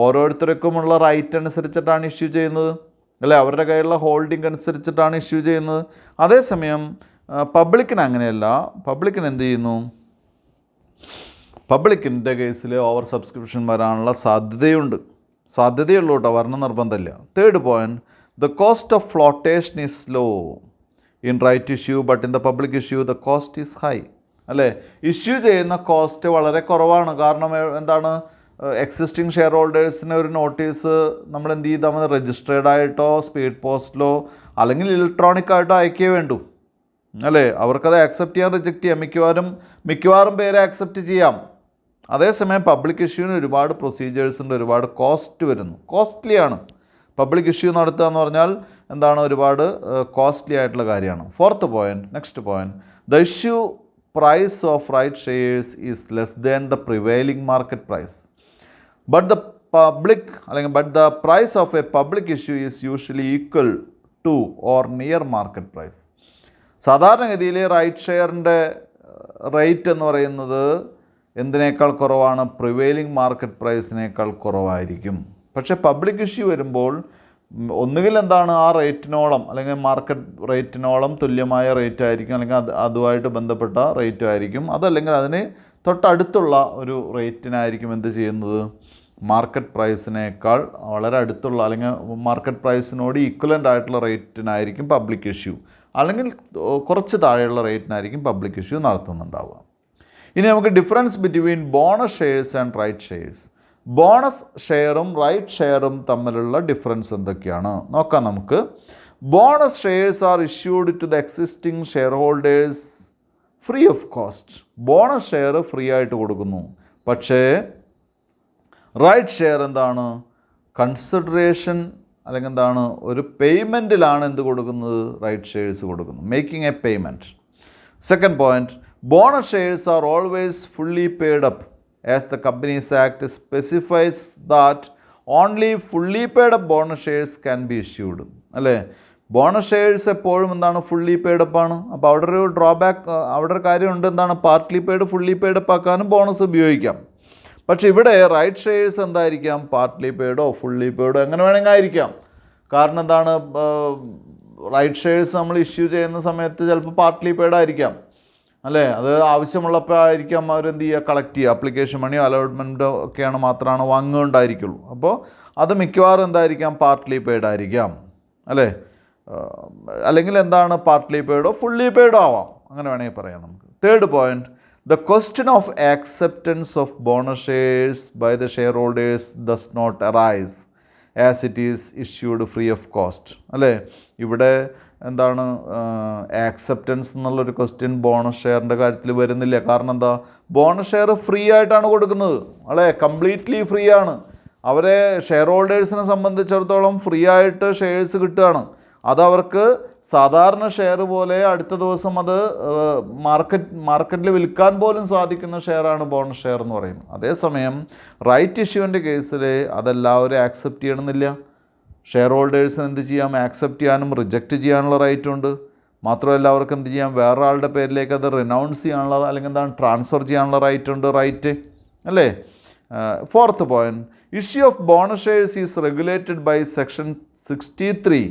ഓരോരുത്തർക്കുമുള്ള റൈറ്റ് അനുസരിച്ചിട്ടാണ് ഇഷ്യൂ ചെയ്യുന്നത്, അല്ലേ? അവരുടെ കയ്യിലുള്ള ഹോൾഡിംഗ് അനുസരിച്ചിട്ടാണ് ഇഷ്യൂ ചെയ്യുന്നത്. അതേസമയം പബ്ലിക്കിന് അങ്ങനെയല്ല. പബ്ലിക്കിന് എന്ത് ചെയ്യുന്നു? പബ്ലിക്കിൻ്റെ കേസിൽ ഓവർ സബ്സ്ക്രിപ്ഷൻ വരാനുള്ള സാധ്യതയുള്ളൂ കേട്ടോ, വരണം നിർബന്ധമില്ല. Third point, the cost of flotation is low in right issue but in the public issue the cost is high, അല്ലേ? ഇഷ്യൂ ചെയ്യുന്ന കോസ്റ്റ് വളരെ കുറവാണ്. കാരണം എന്താണ്? എക്സിസ്റ്റിംഗ് ഷെയർ ഹോൾഡേഴ്സിന് ഒരു നോട്ടീസ് നമ്മൾ എന്ത് ചെയ്താൽ മതി? രജിസ്റ്റേർഡ് ആയിട്ടോ സ്പീഡ് പോസ്റ്റിലോ അല്ലെങ്കിൽ ഇലക്ട്രോണിക് ആയിട്ടോ അയക്കേ വേണ്ടൂ, അല്ലേ? അവർക്കത് ആക്സെപ്റ്റ് ചെയ്യാൻ റിജക്റ്റ് ചെയ്യാം. മിക്കവാറും പേരെ ആക്സെപ്റ്റ് ചെയ്യാം. അതേസമയം പബ്ലിക് ഇഷ്യൂവിന് ഒരുപാട് പ്രൊസീജിയേഴ്സ് ഉണ്ട്, ഒരുപാട് കോസ്റ്റ് വരുന്നു, കോസ്റ്റ്ലിയാണ്. പബ്ലിക് ഇഷ്യൂ നടത്തുക എന്ന് പറഞ്ഞാൽ എന്താണ്? ഒരുപാട് കോസ്റ്റ്ലി ആയിട്ടുള്ള കാര്യമാണ്. Fourth point, next point, the issue price of right shares is less than the prevailing market price but the price of a public issue is usually equal to or near market price. സാധാരണഗതിയിൽ right ഷെയറിൻ്റെ rate എന്ന് പറയുന്നത് എന്തിനേക്കാൾ കുറവാണ്? Prevailing market പ്രൈസിനേക്കാൾ കുറവായിരിക്കും. പക്ഷേ public issue വരുമ്പോൾ ഒന്നുകിൽ എന്താണ്? ആ റേറ്റിനോളം അല്ലെങ്കിൽ മാർക്കറ്റ് റേറ്റിനോളം തുല്യമായ റേറ്റ് ആയിരിക്കും, അല്ലെങ്കിൽ അതുമായിട്ട് ബന്ധപ്പെട്ട റേറ്റ് ആയിരിക്കും. അതല്ലെങ്കിൽ അതിന് തൊട്ടടുത്തുള്ള ഒരു റേറ്റിനായിരിക്കും എന്ത് ചെയ്യുന്നത്? മാർക്കറ്റ് പ്രൈസിനേക്കാൾ വളരെ അടുത്തുള്ള അല്ലെങ്കിൽ മാർക്കറ്റ് പ്രൈസിനോട് ഈക്വലൻ്റ് ആയിട്ടുള്ള റേറ്റിനായിരിക്കും പബ്ലിക് ഇഷ്യൂ, അല്ലെങ്കിൽ കുറച്ച് താഴെയുള്ള റേറ്റിനായിരിക്കും പബ്ലിക് ഇഷ്യൂ നടത്തുന്നുണ്ടാവുക. ഇനി നമുക്ക് difference between bonus shares and right shares. Bonus ഷെയറും റൈറ്റ് ഷെയറും തമ്മിലുള്ള ഡിഫറൻസ് എന്തൊക്കെയാണ് നോക്കാം നമുക്ക്. Bonus shares are issued to the existing share holders free of cost. Bonus share free ആയിട്ട് കൊടുക്കുന്നു. പക്ഷേ റൈറ്റ് ഷെയർ എന്താണ്? കൺസിഡറേഷൻ അല്ലെങ്കിൽ എന്താണ്? ഒരു പേയ്മെൻറ്റിലാണ് എന്ത് കൊടുക്കുന്നത്? റൈറ്റ് ഷെയർസ് കൊടുക്കുന്നു, making A payment. Second point, bonus shares are always fully paid up as the Companies Act specifies that only fully paid up bonus shares can be issued, അല്ലേ? Bonus shares എപ്പോഴും എന്താണ്? Fully paid up ആണ്. അപ്പോൾ അവിടെ ഒരു drawback, അവിടെ ഒരു കാര്യമുണ്ട്. എന്താണ്? Partly paid fully paid up ആക്കാനും ബോണസ് ഉപയോഗിക്കാം. പക്ഷേ ഇവിടെ റൈറ്റ് ഷെയർസ് എന്തായിരിക്കാം? പാർട്ട്ലി പെയ്ഡോ ഫുള്ളി പെയ്ഡോ എങ്ങനെ വേണമെങ്കിൽ ആയിരിക്കാം. കാരണം എന്താണ്? റൈറ്റ് ഷെയർസ് നമ്മൾ ഇഷ്യൂ ചെയ്യുന്ന സമയത്ത് ചിലപ്പോൾ പാർട്ട്ലി പെയ്ഡ് ആയിരിക്കാം, അല്ലേ? അത് ആവശ്യമുള്ളപ്പോൾ ആയിരിക്കാം അവരെന്ത് ചെയ്യുക? കളക്ട് ചെയ്യുക. ആപ്ലിക്കേഷൻ മണിയോ അലോട്ട്മെൻറ്റോ ഒക്കെയാണ് മാത്രമാണ് വാങ്ങുകയുണ്ടായിരിക്കുള്ളൂ. അപ്പോൾ അത് മിക്കവാറും എന്തായിരിക്കാം? പാർട്ട്ലി പെയ്ഡ് ആയിരിക്കാം, അല്ലേ? അല്ലെങ്കിൽ എന്താണ്? പാർട്ട്ലി പെയ്ഡോ ഫുള്ളി പെയ്ഡോ ആവാം, അങ്ങനെ വേണമെങ്കിൽ പറയാം നമുക്ക്. Third point, the question of acceptance of bonus shares by the share holders does not arise as it is issued free of cost, അല്ലേ? ഇവിടെ എന്താണ്? ആക്സെപ്റ്റൻസ് എന്നുള്ളൊരു ക്വസ്റ്റ്യൻ ബോണസ് ഷെയറിൻ്റെ കാര്യത്തിൽ വരുന്നില്ല. കാരണം എന്താ? ബോണസ് ഷെയർ ഫ്രീ ആയിട്ടാണ് കൊടുക്കുന്നത്, അല്ലേ? കംപ്ലീറ്റ്ലി ഫ്രീ ആണ്. അവരെ ഷെയർ ഹോൾഡേഴ്സിനെ സംബന്ധിച്ചിടത്തോളം ഫ്രീ ആയിട്ട് ഷെയർസ് കിട്ടുകയാണ്. അതവർക്ക് സാധാരണ ഷെയർ പോലെ അടുത്ത ദിവസം അത് മാർക്കറ്റിൽ വിൽക്കാൻ പോലും സാധിക്കുന്ന ഷെയറാണ് ബോണസ് ഷെയർ എന്ന് പറയുന്നത്. അതേസമയം റൈറ്റ് ഇഷ്യൂവിൻ്റെ കേസിൽ അതെല്ലാവരും ആക്സെപ്റ്റ് ചെയ്യണമെന്നില്ല. ഷെയർ ഹോൾഡേഴ്സിന് എന്ത് ചെയ്യാം? ആക്സെപ്റ്റ് ചെയ്യാനും റിജക്റ്റ് ചെയ്യാനുള്ള റൈറ്റ് ഉണ്ട്. മാത്രമല്ല അവർക്ക് എന്ത് ചെയ്യാം? വേറെ ആളുടെ പേരിലേക്ക് അത് റിനൗൺസ് ചെയ്യാനുള്ള അല്ലെങ്കിൽ എന്താണ്? ട്രാൻസ്ഫർ ചെയ്യാനുള്ള റൈറ്റ് ഉണ്ട്, റൈറ്റ്, അല്ലേ? Fourth point, issue of bonus shares is regulated by section 63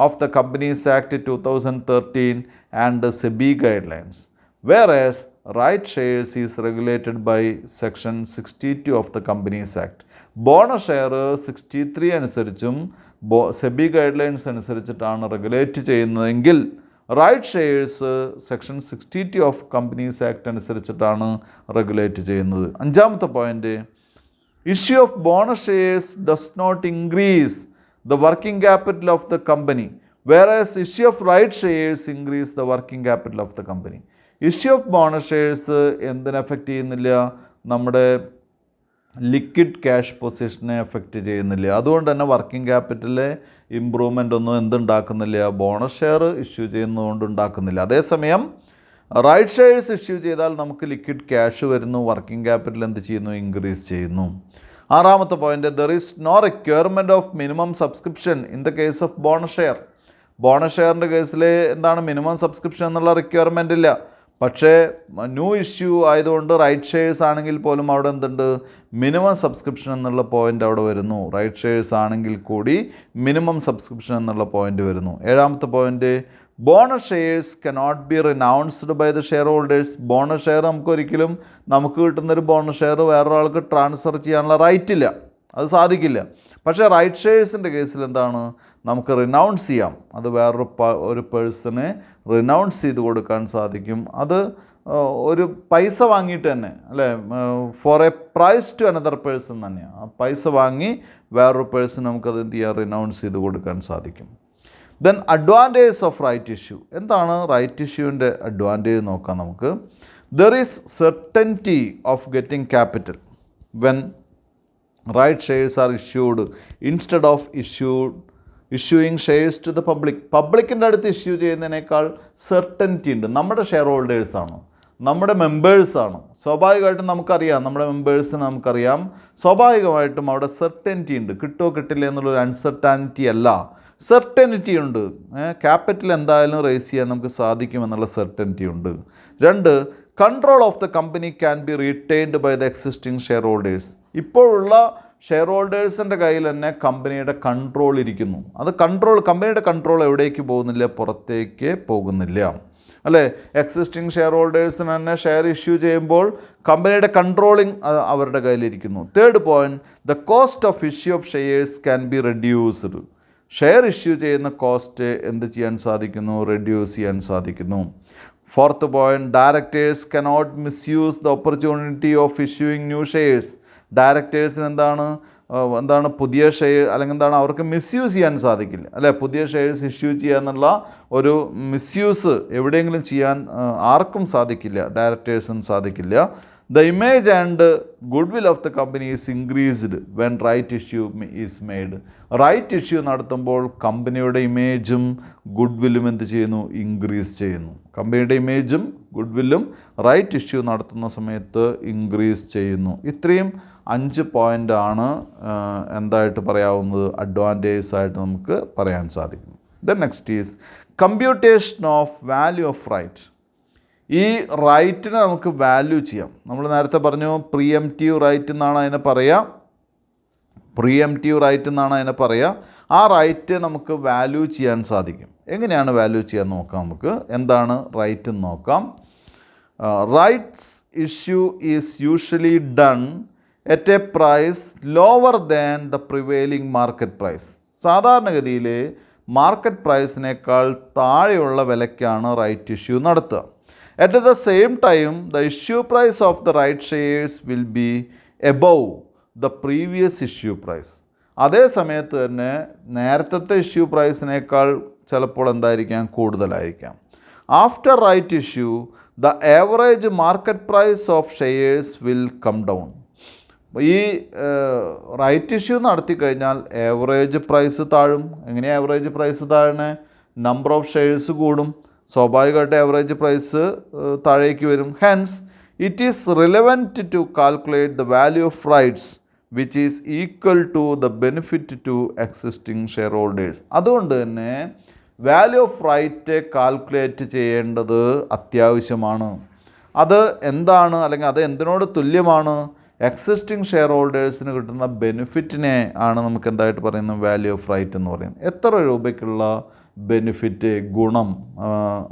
of the companies act 2013 and the SEBI guidelines, whereas right shares is regulated by section 62 of the Companies Act. Bonus share 63 അനുസരിച്ചും SEBI guidelines അനുസരിച്ചിട്ടാണ് regulate ചെയ്യുന്നതെങ്കിൽ right shares section 62 of companies act അനുസരിച്ചിട്ടാണ് regulate ചെയ്യുന്നത്. അഞ്ചാമത്തെ point, issue of bonus shares does not increase the working capital of the company, whereas issue of right shares increase the working capital of the company. Issue of bonus shares എന്തിനെ effect ചെയ്യുന്നില്ല? നമ്മുടെ liquid cash പൊസിഷനെ effect ചെയ്യുന്നില്ല. അതുകൊണ്ട് തന്നെ working ക്യാപിറ്റലിലെ improvement ഒന്നും എന്തുണ്ടാക്കുന്നില്ല? Bonus share issue ചെയ്യുന്നതുകൊണ്ട് ഉണ്ടാക്കുന്നില്ല. അതേസമയം റൈറ്റ് ഷെയർസ് ഇഷ്യൂ ചെയ്താൽ നമുക്ക് ലിക്വിഡ് ക്യാഷ് വരുന്നു, വർക്കിംഗ് ക്യാപിറ്റൽ എന്ത് ചെയ്യുന്നു? ഇൻക്രീസ് ചെയ്യുന്നു. ആറാമത്തെ point, there is no requirement of minimum subscription in the case of bonus share. Bonus ഷെയറിൻ്റെ കേസിൽ എന്താണ്? മിനിമം സബ്സ്ക്രിപ്ഷൻ എന്നുള്ള റിക്വയർമെൻ്റ് ഇല്ല. പക്ഷേ ന്യൂ ഇഷ്യൂ ആയതുകൊണ്ട് റൈറ്റ് ഷെയർസ് ആണെങ്കിൽ പോലും അവിടെ എന്തുണ്ട്, മിനിമം സബ്സ്ക്രിപ്ഷൻ എന്നുള്ള പോയിൻ്റ് അവിടെ വരുന്നു. റൈറ്റ് ഷെയർസ് ആണെങ്കിൽ കൂടി മിനിമം സബ്സ്ക്രിപ്ഷൻ എന്നുള്ള പോയിൻ്റ് വരുന്നു. 7ാമത്തെ point, bonus shares cannot be renounced by the share holders. Bonus share നമുക്ക് കിട്ടുന്നൊരു ബോണസ് ഷെയർ വേറൊരാൾക്ക് ട്രാൻസ്ഫർ ചെയ്യാനുള്ള റൈറ്റ് ഇല്ല, അത് സാധിക്കില്ല. പക്ഷേ റൈറ്റ് ഷെയർസിൻ്റെ കേസിൽ എന്താണ്, നമുക്ക് റിനൗൺസ് ചെയ്യാം. അത് ഒരു പേഴ്സണെ റിനൗൺസ് ചെയ്ത് കൊടുക്കാൻ സാധിക്കും. അത് ഒരു പൈസ വാങ്ങിയിട്ട് തന്നെ, അല്ലേ, for a price to another person തന്നെയാണ്. ആ പൈസ വാങ്ങി വേറൊരു പേഴ്സൺ നമുക്കത് എന്ത് ചെയ്യാം, റിനൗൺസ് ചെയ്ത് കൊടുക്കാൻ സാധിക്കും. Then advantage of right issue. എന്താണ് റൈറ്റ് ഇഷ്യൂവിൻ്റെ അഡ്വാൻറ്റേജ് നോക്കാം നമുക്ക്. There is certainty of getting capital when right shares are issued instead of issuing shares to the പബ്ലിക്കിൻ്റെ അടുത്ത് ഇഷ്യൂ ചെയ്യുന്നതിനേക്കാൾ സെർട്ടൻറ്റി ഉണ്ട്. നമ്മുടെ ഷെയർ ഹോൾഡേഴ്സാണ്, നമ്മുടെ മെമ്പേഴ്സാണ്. സ്വാഭാവികമായിട്ടും നമുക്കറിയാം, നമ്മുടെ മെമ്പേഴ്സിന് നമുക്കറിയാം, സ്വാഭാവികമായിട്ടും അവിടെ സെർട്ടൻറ്റി ഉണ്ട്. കിട്ടുമോ കിട്ടില്ല എന്നുള്ളൊരു അൺസെർട്ടാനിറ്റി അല്ല, സെർട്ടനിറ്റി ഉണ്ട്. ക്യാപിറ്റൽ എന്തായാലും റേസ് ചെയ്യാൻ നമുക്ക് സാധിക്കുമെന്നുള്ള സെർട്ടനിറ്റി ഉണ്ട്. 2, control of the company can be retained by the existing share holders. ഇപ്പോഴുള്ള ഷെയർ ഹോൾഡേഴ്സിൻ്റെ കയ്യിൽ തന്നെ കമ്പനിയുടെ കൺട്രോൾ ഇരിക്കുന്നു. അത് കമ്പനിയുടെ കൺട്രോൾ എവിടേക്ക് പോകുന്നില്ല, പുറത്തേക്ക് പോകുന്നില്ല, അല്ലേ. എക്സിസ്റ്റിംഗ് ഷെയർ ഹോൾഡേഴ്സിന് തന്നെ ഷെയർ ഇഷ്യൂ ചെയ്യുമ്പോൾ കമ്പനിയുടെ കൺട്രോളിങ് അവരുടെ കയ്യിലിരിക്കുന്നു. 3rd point, the cost of issue of shares can be reduced. Share issue ചെയ്യുന്ന കോസ്റ്റ് എന്ത് ചെയ്യാൻ സാധിക്കുന്നു, റെഡ്യൂസ് ചെയ്യാൻ സാധിക്കുന്നു. 4th point, directors cannot misuse the opportunity of issuing new shares. ഡയറക്ടേഴ്സിന് എന്താണ് പുതിയ ഷെയർ, അല്ലെങ്കിൽ എന്താണ്, അവർക്ക് മിസ്യൂസ് ചെയ്യാൻ സാധിക്കില്ല, അല്ലേ. പുതിയ ഷെയർസ് ഇഷ്യൂ ചെയ്യുക എന്നുള്ള ഒരു മിസ്യൂസ് എവിടെയെങ്കിലും ചെയ്യാൻ ആർക്കും സാധിക്കില്ല, ഡയറക്ടേഴ്സിന് സാധിക്കില്ല. The image and goodwill of the company is increased when right issue is made. Right issue നടത്തുമ്പോൾ കമ്പനിയുടെ ഇമേജും ഗുഡ്വില്ലും എന്ത് ചെയ്യുന്നു, ഇൻക്രീസ് ചെയ്യുന്നു. കമ്പനിയുടെ ഇമേജും ഗുഡ്വില്ലും റൈറ്റ് ഇഷ്യൂ നടത്തുന്ന സമയത്ത് ഇൻക്രീസ് ചെയ്യുന്നു. ഇത്രയും 5 പോയിൻ്റാണ് എന്തായിട്ട് പറയാവുന്നത്, അഡ്വാൻറ്റേജസ് ആയിട്ട് നമുക്ക് പറയാൻ സാധിക്കും. Then next is computation of value of right. ഈ റൈറ്റിനെ നമുക്ക് വാല്യൂ ചെയ്യാം. നമ്മൾ നേരത്തെ പറഞ്ഞു പ്രീഎംപ്റ്റീവ് റൈറ്റ് എന്നാണ് അതിനെ പറയുക. ആ റൈറ്റ് നമുക്ക് വാല്യൂ ചെയ്യാൻ സാധിക്കും. എങ്ങനെയാണ് വാല്യൂ ചെയ്യാൻ നോക്കാം നമുക്ക്. എന്താണ് റൈറ്റ് എന്ന് നോക്കാം. Rights issue is usually done at a price lower than the prevailing market price. സാധാരണഗതിയിൽ മാർക്കറ്റ് പ്രൈസിനേക്കാൾ താഴെയുള്ള വിലയ്ക്കാണ് റൈറ്റ് ഇഷ്യൂ നടത്തുക. At the same time, the issue price of the right shares will be above the previous issue price. അതേ സമയത്ത് തന്നെ നേരത്തെ issue പ്രൈസിനേക്കാൾ ചിലപ്പോൾ എന്തായിരിക്കാം, കൂടുതലായിരിക്കാം. After right issue the average market price of shares will come down. ഈ right issue നടത്തി കഴിഞ്ഞാൽ ആവറേജ് പ്രൈസ് താഴും. എങ്ങനെയാണ് ആവറേജ് പ്രൈസ് താഴണേ, നമ്പർ ഓഫ് ഷെയർസ് കൂടും, സ്വാഭാവികമായിട്ട് ആവറേജ് പ്രൈസ് താഴേക്ക് വരും. Hence it is relevant to calculate the value of rights which is equal to the benefit to existing share holders. അതുകൊണ്ട് തന്നെ വാല്യൂ ഓഫ് റൈറ്റ് കാൽക്കുലേറ്റ് ചെയ്യേണ്ടത് അത്യാവശ്യമാണ്. അത് എന്താണ്, അല്ലെങ്കിൽ അത് എന്തിനോട് തുല്യമാണ്, എക്സിസ്റ്റിംഗ് ഷെയർ ഹോൾഡേഴ്സിന് കിട്ടുന്ന ബെനിഫിറ്റിനെ ആണ് നമുക്ക് എന്തായിട്ട് പറയുന്നത്, വാല്യൂ ഓഫ് റൈറ്റ് എന്ന് പറയുന്നത്. എത്ര രൂപയ്ക്കുള്ള ബെനിഫിറ്റ്, ഗുണം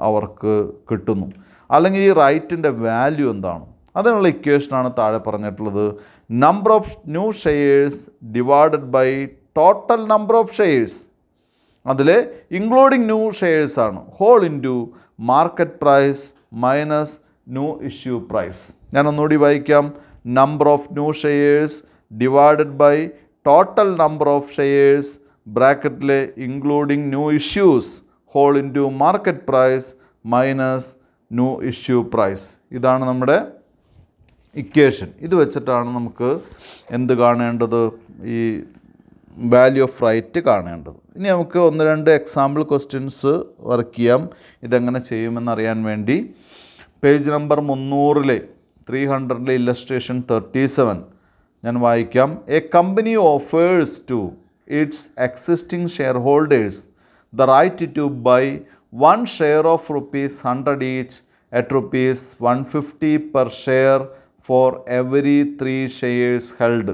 അവർക്ക് കിട്ടുന്നു, അല്ലെങ്കിൽ ഈ റൈറ്റിൻ്റെ വാല്യൂ എന്താണ്, അതിനുള്ള ഇക്വേഷനാണ് താഴെ പറഞ്ഞിട്ടുള്ളത്. Number of new shares divided by total number of shares. അതിൽ ഇൻക്ലൂഡിങ് ന്യൂ ഷെയർസ് ആണ്, whole into market price minus new issue price. ഞാൻ ഒന്നുകൂടി വായിക്കാം. Number of new shares divided by total number of shares ബ്രാക്കറ്റിൽ including new issues whole into market price minus new issue price. ഇതാണ് നമ്മുടെ equation. ഇത് വെച്ചിട്ടാണ് നമുക്ക് എന്ത് കാണേണ്ടത്, ഈ വാല്യൂ ഓഫ് റൈറ്റ് കാണേണ്ടത്. ഇനി നമുക്ക് 1-2 എക്സാമ്പിൾ ക്വസ്റ്റ്യൻസ് വർക്ക് ചെയ്യാം. ഇതെങ്ങനെ ചെയ്യുമെന്നറിയാൻ വേണ്ടി പേജ് നമ്പർ 300 ഇല്ലസ്ട്രേഷൻ 37 ഞാൻ വായിക്കാം. A company offers to its existing shareholders the right to buy one share of rupees 100 each at rupees 150 per share for every 3 shares held.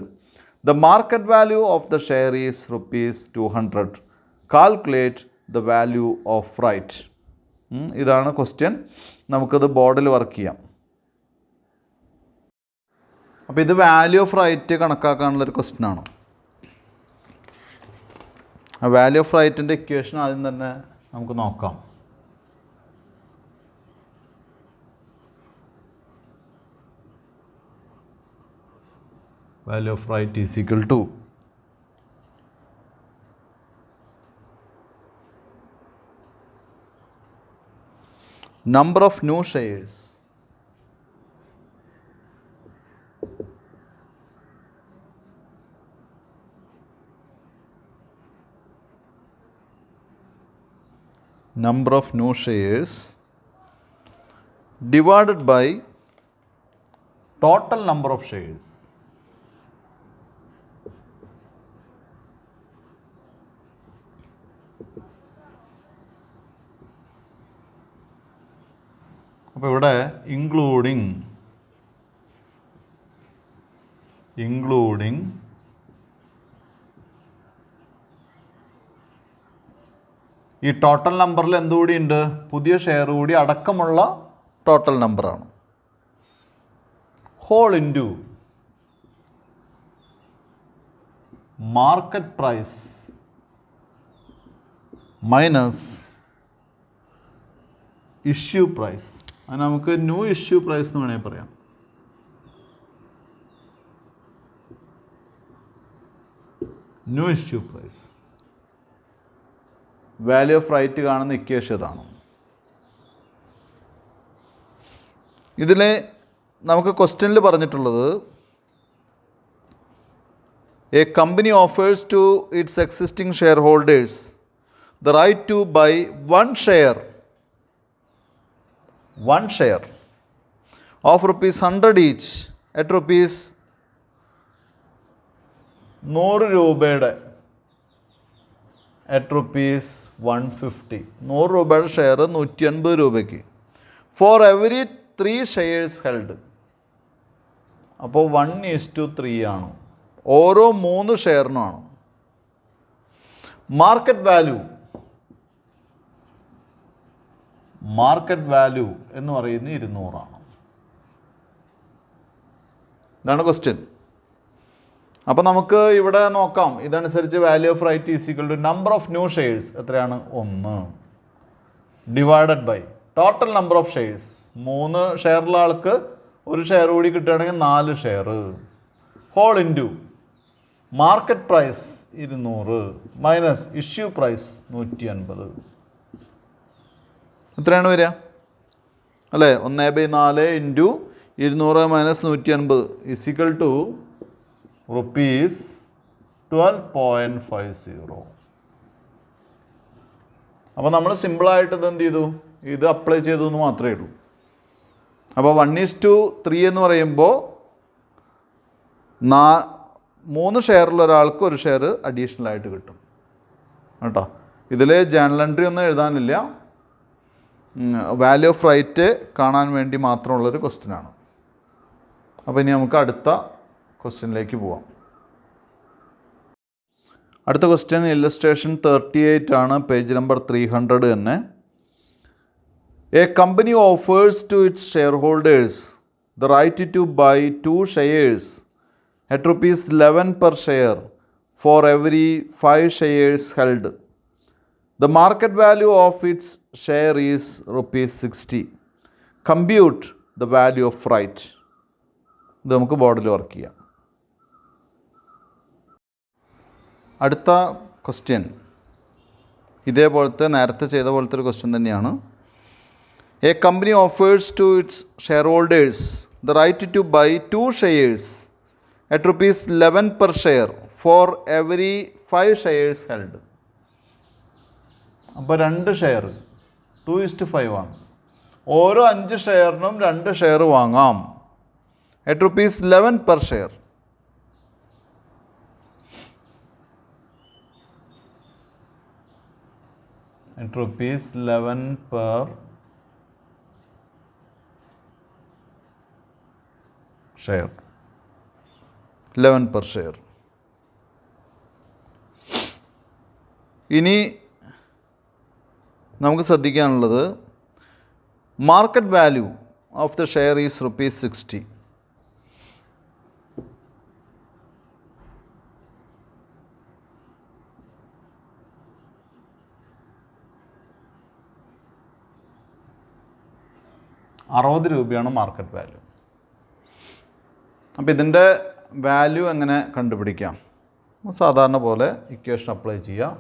The market value of the share is rupees 200. Calculate the value of right. ഇതാണ് question. നമുക്കത് ബോർഡിൽ work ചെയ്യാം. അപ്പോൾ ഇത് value of right കണക്കാക്കാനുള്ളൊരു ക്വസ്റ്റ്യനാണ്. ആ value of റൈറ്റിൻ്റെ equation ആദ്യം തന്നെ നമുക്ക് നോക്കാം. Value of right is equal to number of new shares divided by total number of shares. അപ്പോൾ ഇവിടെ ഇൻക്ലൂഡിങ് ഈ ടോട്ടൽ നമ്പറിൽ എന്തുകൂടി ഉണ്ട്? പുതിയ ഷെയർ കൂടി അടക്കമുള്ള ടോട്ടൽ നമ്പറാണ്. Whole into market price minus issue price. അത് നമുക്ക് ന്യൂ ഇഷ്യൂ പ്രൈസ് എന്ന് വേണമെങ്കിൽ പറയാം. New issue price. Value of right കാണുന്ന ഇക്വേഷൻ ഇതാണ്. ഇതിൽ നമുക്ക് ക്വസ്റ്റ്യനിൽ പറഞ്ഞിട്ടുള്ളത് a company offers to its existing share holders the right to buy one share of rupees 100 each at rupees 100 രൂപയുടെ at rupees 150. 100 രൂപയുടെ ഷെയർ 150 രൂപയ്ക്ക് for every 3 shares held. അപ്പോൾ 1:3 ആണ്. ഓരോ 3 ഷെയറിനുമാണ്. മാർക്കറ്റ് വാല്യൂ എന്ന് പറയുന്നത് 200 ആണ്. ഇതാണ് ക്വസ്റ്റ്യൻ. അപ്പോൾ നമുക്ക് ഇവിടെ നോക്കാം. ഇതനുസരിച്ച് value of right is equal to number of new shares എത്രയാണ്? 1 divided by total number of shares. 3 ഷെയറുള്ള ആൾക്ക് ഒരു ഷെയർ കൂടി കിട്ടുകയാണെങ്കിൽ 4 share. Whole into market price 200 minus issue price 150. എത്രയാണ് വരിക? അല്ലേ? 1/4 into 200 minus 150 is equal to rupees 12.50. അപ്പോൾ നമ്മൾ സിമ്പിളായിട്ട് ഇത് എന്ത് ചെയ്തു? ഇത് അപ്ലൈ ചെയ്തു എന്ന് മാത്രമേ ഉള്ളൂ. അപ്പോൾ 1:3 എന്ന് പറയുമ്പോൾ 3 ഷെയറുള്ള ഒരാൾക്ക് ഒരു ഷെയർ അഡീഷണൽ ആയിട്ട് കിട്ടും കേട്ടോ. ഇതിൽ ജേണൽ എൻട്രി ഒന്നും എഴുതാനില്ല. വാല്യൂ ഓഫ് റൈറ്റ് കാണാൻ വേണ്ടി മാത്രമുള്ളൊരു ക്വസ്റ്റ്യനാണ്. അപ്പോൾ ഇനി നമുക്ക് അടുത്ത ക്വസ്റ്റ്യനിലേക്ക് പോവാം. അടുത്ത ക്വസ്റ്റ്യൻ ഇല്ലസ്ട്രേഷൻ 38 ആണ്. പേജ് നമ്പർ 300 തന്നെ. A company offers to its share holders the right to buy 2 shares at rupees 11 per share for every 5 shares held. The market value of its share is rupees 60. Compute the value of right. ഇത് നമുക്ക് ബോർഡിൽ work ചെയ്യാം. അടുത്ത question ഇതേപോലത്തെ നേരത്തെ ചെയ്ത പോലത്തെ ഒരു ക്വസ്റ്റ്യൻ തന്നെയാണ്. A company offers to its share holders the right to buy 2 shares at rupees 11 per share for every 5 shares held. അപ്പോൾ 2 ഷെയർ 2:5 ആണ്. ഓരോ 5 ഷെയറിനും 2 ഷെയർ വാങ്ങാം. at rupees 11 per share. at rupees 11 per share, 11 per share. ഇനി നമുക്ക് ശ്രദ്ധിക്കാനുള്ളത് market value of the share is ₹60. ₹60 market value. അപ്പോൾ ഇതിൻ്റെ value എങ്ങനെ കണ്ടുപിടിക്കാം? സാധാരണ പോലെ ഇക്വേഷൻ അപ്ലൈ ചെയ്യാം.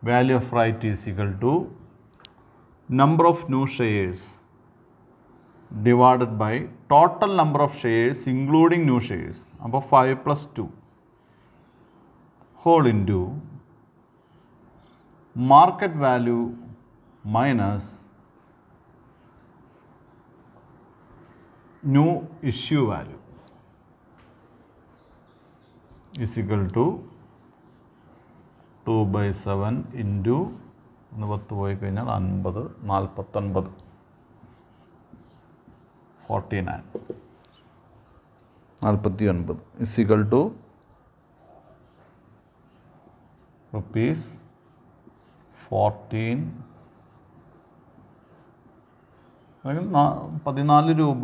Value of right is equal to number of new shares divided by total number of shares including new shares. അപ്പോൾ 5 + 2 whole into market value minus new issue value is equal to 2/7 into 10 പോയി കഴിഞ്ഞാൽ 50, 49, 49 is equal to rupees 14 അല്ലെങ്കിൽ 14 രൂപ.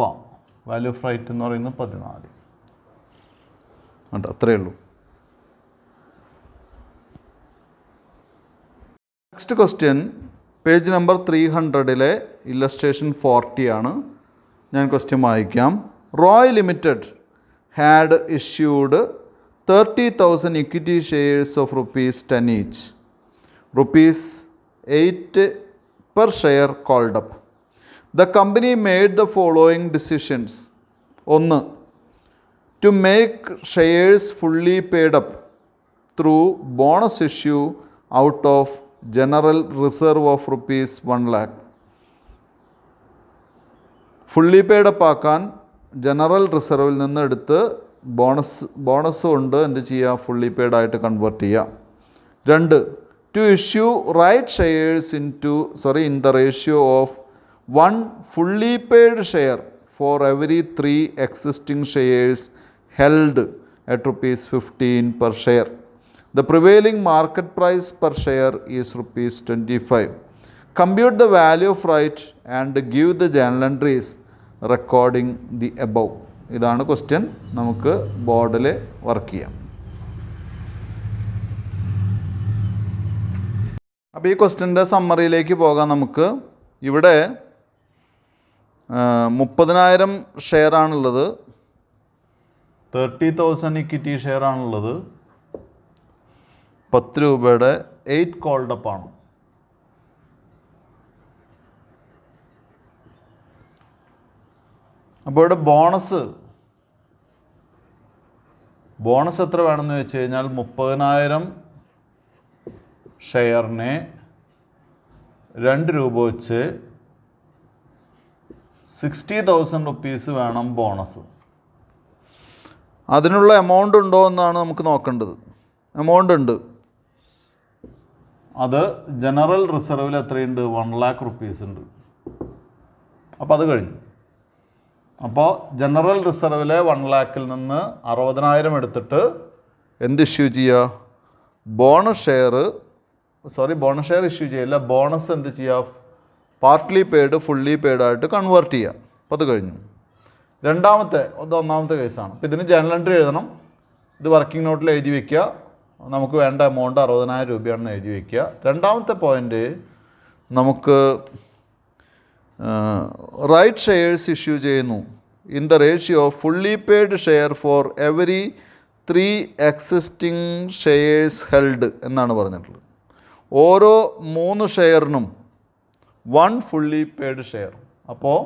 Value of right എന്ന് പറയുന്നത് 14. അത്രയേ ഉള്ളൂ. Next question page number 300 illustration 40 ആണ്. ഞാൻ ക്വസ്റ്റ്യൻ വായിക്കാം. Roy limited had issued 30,000 equity shares of ₹10 each. ₹8 per share called up. The company made the following decisions. 1. To make shares fully paid up through bonus issue out of general reserve of ₹1 lakh. Fully paid up ആക്കാൻ general റിസർവിൽ നിന്ന് എടുത്ത് bonus കൊണ്ട് എന്ത് ചെയ്യുക? Fully paid ആയിട്ട് convert ചെയ്യുക. 2. To issue right shares in the ratio of 1 fully paid share for every 3 existing shares held at ₹15 per share. The prevailing market price per share is ₹25. Compute the value of right and give the journal entries recording the above. ഇതാണ് question. നമുക്ക് ബോർഡിൽ work ചെയ്യാം. അപ്പോൾ ഈ ക്വസ്റ്റ്യൻ്റെ സമ്മറിയിലേക്ക് പോകാം. നമുക്ക് ഇവിടെ 30,000 share ആണുള്ളത്, 30,000 ഇക്വിറ്റി ഷെയർ ആണുള്ളത്, 10 രൂപയുടെ 8 കോൾഡ് അപ്പ് ആണ്. അപ്പോൾ ഇവിടെ ബോണസ് എത്ര വേണമെന്ന് വെച്ച് കഴിഞ്ഞാൽ 30,000 ഷെയറിനെ 2 രൂപ വെച്ച് 60,000 റുപ്പീസ് വേണം ബോണസ്. അതിനുള്ള എമൗണ്ട് ഉണ്ടോ എന്നാണ് നമുക്ക് നോക്കേണ്ടത്. എമൗണ്ട് ഉണ്ട്. അത് ജനറൽ റിസർവിൽ എത്രയുണ്ട്? 1 lakh റുപ്പീസ് ഉണ്ട്. അപ്പോൾ അത് കഴിഞ്ഞു. അപ്പോൾ ജനറൽ റിസർവിലെ 1 lakhൽ നിന്ന് 60,000 എടുത്തിട്ട് എന്ത് ഇഷ്യൂ ചെയ്യുക? ബോണസ് ഷെയർ ഇഷ്യൂ ചെയ്യില്ല. ബോണസ് എന്ത് ചെയ്യുക? പാർട്ട്ലി പെയ്ഡ് ഫുള്ളി പെയ്ഡ് ആയിട്ട് കൺവേർട്ട് ചെയ്യുക. അപ്പോൾ അത് കഴിഞ്ഞു. ഒന്നാമത്തെ കേസാണ്. അപ്പോൾ ഇതിന് ജേർണൽ എൻട്രി എഴുതണം. ഇത് വർക്കിംഗ് നോട്ടിൽ എഴുതി വയ്ക്കുക. നമുക്ക് വേണ്ട എമൗണ്ട് 60,000 രൂപയാണെന്ന് എഴുതി വയ്ക്കുക. രണ്ടാമത്തെ പോയിൻ്റ്, നമുക്ക് റൈറ്റ് ഷെയർസ് ഇഷ്യൂ ചെയ്യുന്നു in the ratio fully paid share for every 3 existing shares held എന്നാണ് പറഞ്ഞിട്ടുള്ളത്. ഓരോ 3 ഷെയറിനും 1 ഫുള്ളി പെയ്ഡ് ഷെയർ. അപ്പോൾ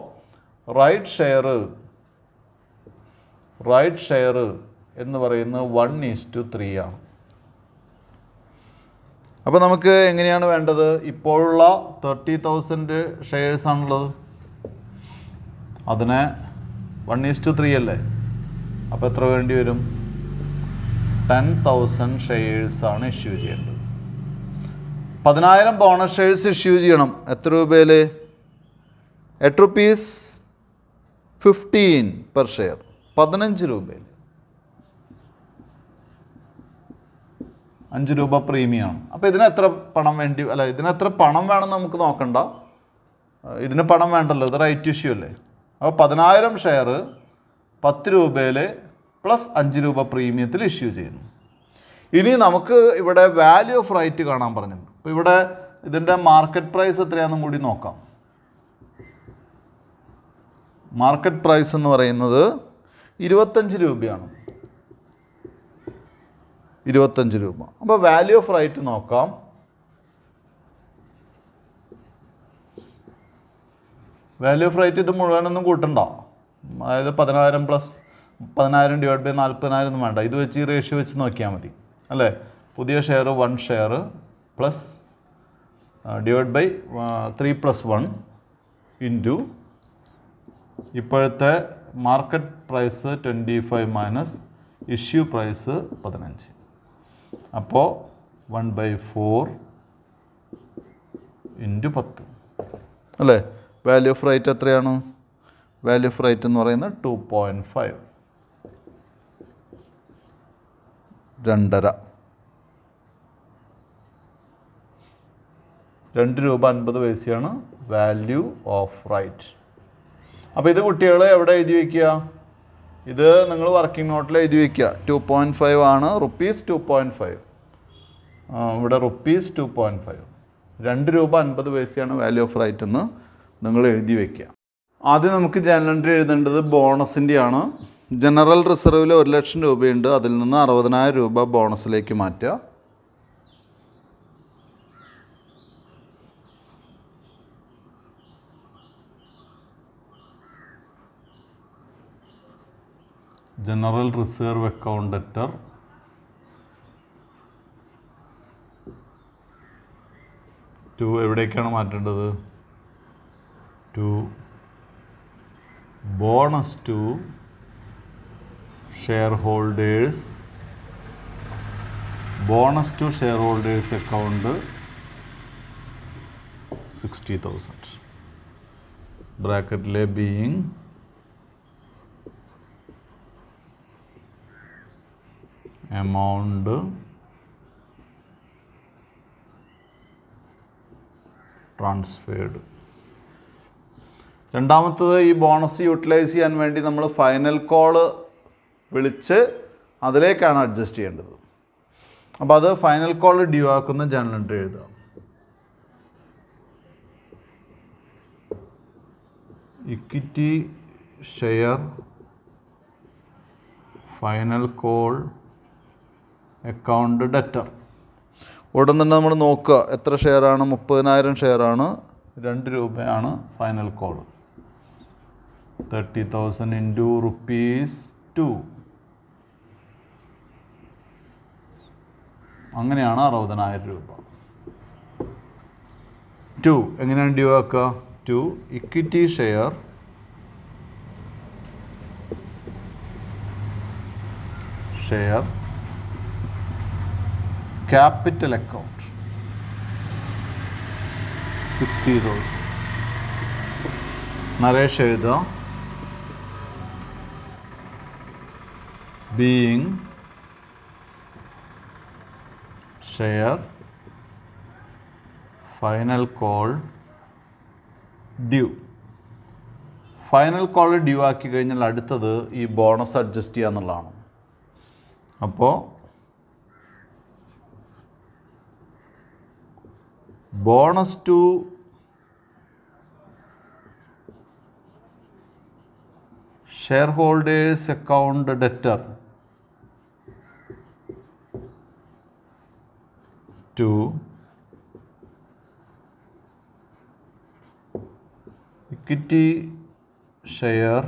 റൈറ്റ് ഷെയർ എന്ന് പറയുന്നത് 1:3 ആണ്. അപ്പോൾ നമുക്ക് എങ്ങനെയാണ് വേണ്ടത്? ഇപ്പോഴുള്ള 30,000 ഷെയർസ് ആണുള്ളത്, അതിനെ 1:3 അല്ലേ? അപ്പോൾ എത്ര വേണ്ടി വരും? 10,000 ഷെയർസാണ് ഇഷ്യൂ ചെയ്യേണ്ടത്. 10,000 ബോണസ് ഷെയർസ് ഇഷ്യൂ ചെയ്യണം. എത്ര രൂപയിൽ? 8 rupees 15 പെർ ഷെയർ, 15 രൂപയിൽ. 5 രൂപ പ്രീമിയമാണ്. അപ്പോൾ ഇതിന് എത്ര പണം വേണ്ടി, അല്ല ഇതിന് എത്ര പണം വേണമെന്ന് നമുക്ക് നോക്കണ്ട, ഇതിന് പണം വേണ്ടല്ലോ, ഇത് റൈറ്റ് ഇഷ്യൂ അല്ലേ. അപ്പോൾ 10,000 ഷെയർ 10 രൂപയിൽ പ്ലസ് 5 രൂപ പ്രീമിയത്തിൽ ഇഷ്യൂ ചെയ്യുന്നു. ഇനി നമുക്ക് ഇവിടെ വാല്യൂ ഓഫ് റൈറ്റ് കാണാൻ പറഞ്ഞിട്ടുണ്ട്. അപ്പോൾ ഇവിടെ ഇതിൻ്റെ മാർക്കറ്റ് പ്രൈസ് എത്രയാണെന്നും കൂടി നോക്കാം. മാർക്കറ്റ് പ്രൈസ് എന്ന് പറയുന്നത് 25 രൂപയാണ്. 25 രൂപ. അപ്പോൾ വാല്യൂ ഓഫ് റൈറ്റ് നോക്കാം. വാല്യൂ ഓഫ് റൈറ്റ് ഇത് മുഴുവനൊന്നും കൂട്ടണ്ട. അതായത് 10,000 പ്ലസ് 10,000 ഡിവൈഡ് ബൈ 40,000 ഒന്നും വേണ്ട. ഇത് വെച്ച് ഈ റേഷ്യോ വെച്ച് നോക്കിയാൽ മതി അല്ലേ. പുതിയ share 1 share plus divide by 3 + 1 into ഇപ്പോഴത്തെ market price 25 minus issue price 15. അപ്പോൾ 1/4 ഇൻറ്റു 10 അല്ലേ. വാല്യൂ ഓഫ് റൈറ്റ് എത്രയാണ്? വാല്യൂ ഓഫ് റൈറ്റ് എന്ന് പറയുന്നത് 2.5, 2.5. 2 രൂപ 50 പൈസയാണ് വാല്യൂ ഓഫ് റൈറ്റ്. അപ്പോൾ ഇത് കുട്ടികൾ എവിടെ എഴുതി വയ്ക്കുക? ഇത് നിങ്ങൾ വർക്കിംഗ് നോട്ടിൽ എഴുതി വയ്ക്കുക. 2.5 ആണ്, ₹2.5. ഇവിടെ ₹2.5. 2 രൂപ 50 പൈസയാണ് വാല്യൂ ഓഫ് റൈറ്റ് എന്ന് നിങ്ങൾ എഴുതി വയ്ക്കുക. ആദ്യം നമുക്ക് ജനറൽ എൻട്രി എഴുതേണ്ടത് ബോണസിൻ്റെ ആണ്. ജനറൽ റിസർവിൽ 1,00,000 രൂപയുണ്ട്. അതിൽ നിന്ന് 60,000 രൂപ ബോണസിലേക്ക് മാറ്റുക. General reserve account debtor to എവിടേക്കാണ് മാറ്റേണ്ടത്? To bonus to share holders. Bonus to share holders account 60,000 ബ്രാക്കറ്റിലെ ബീയിങ് amount transferred. രണ്ടാമത്തത് ഈ ബോണസ് യൂട്ടിലൈസ് ചെയ്യാൻ വേണ്ടി നമ്മൾ ഫൈനൽ കോള് വിളിച്ച് അതിലേക്കാണ് അഡ്ജസ്റ്റ് ചെയ്യേണ്ടത്. അപ്പോൾ അത് ഫൈനൽ കോൾ ഡ്യൂ ആക്കുന്ന ജനറൽ എൻട്രി എഴുതുക. Equity share final call account debtor. ഉടൻ തന്നെ നമ്മൾ നോക്കുക എത്ര ഷെയറാണ്? 30,000 ഷെയറാണ്. 2 രൂപയാണ് ഫൈനൽ കോൾ. 30,000 ഇൻറ്റു ₹2. അങ്ങനെയാണ് 60,000 രൂപ. 2 എങ്ങനെയാണ് ഡ്യൂ ആക്കുക? 2 equity share capital account 60,000. Narration എഴുതുക. Being share final call due. Final call due ആക്കി കഴിഞ്ഞാൽ അടുത്തത് ഈ ബോണസ് അഡ്ജസ്റ്റ് ചെയ്യുക എന്നുള്ളതാണ്. അപ്പോൾ bonus to share holders account debtor to equity share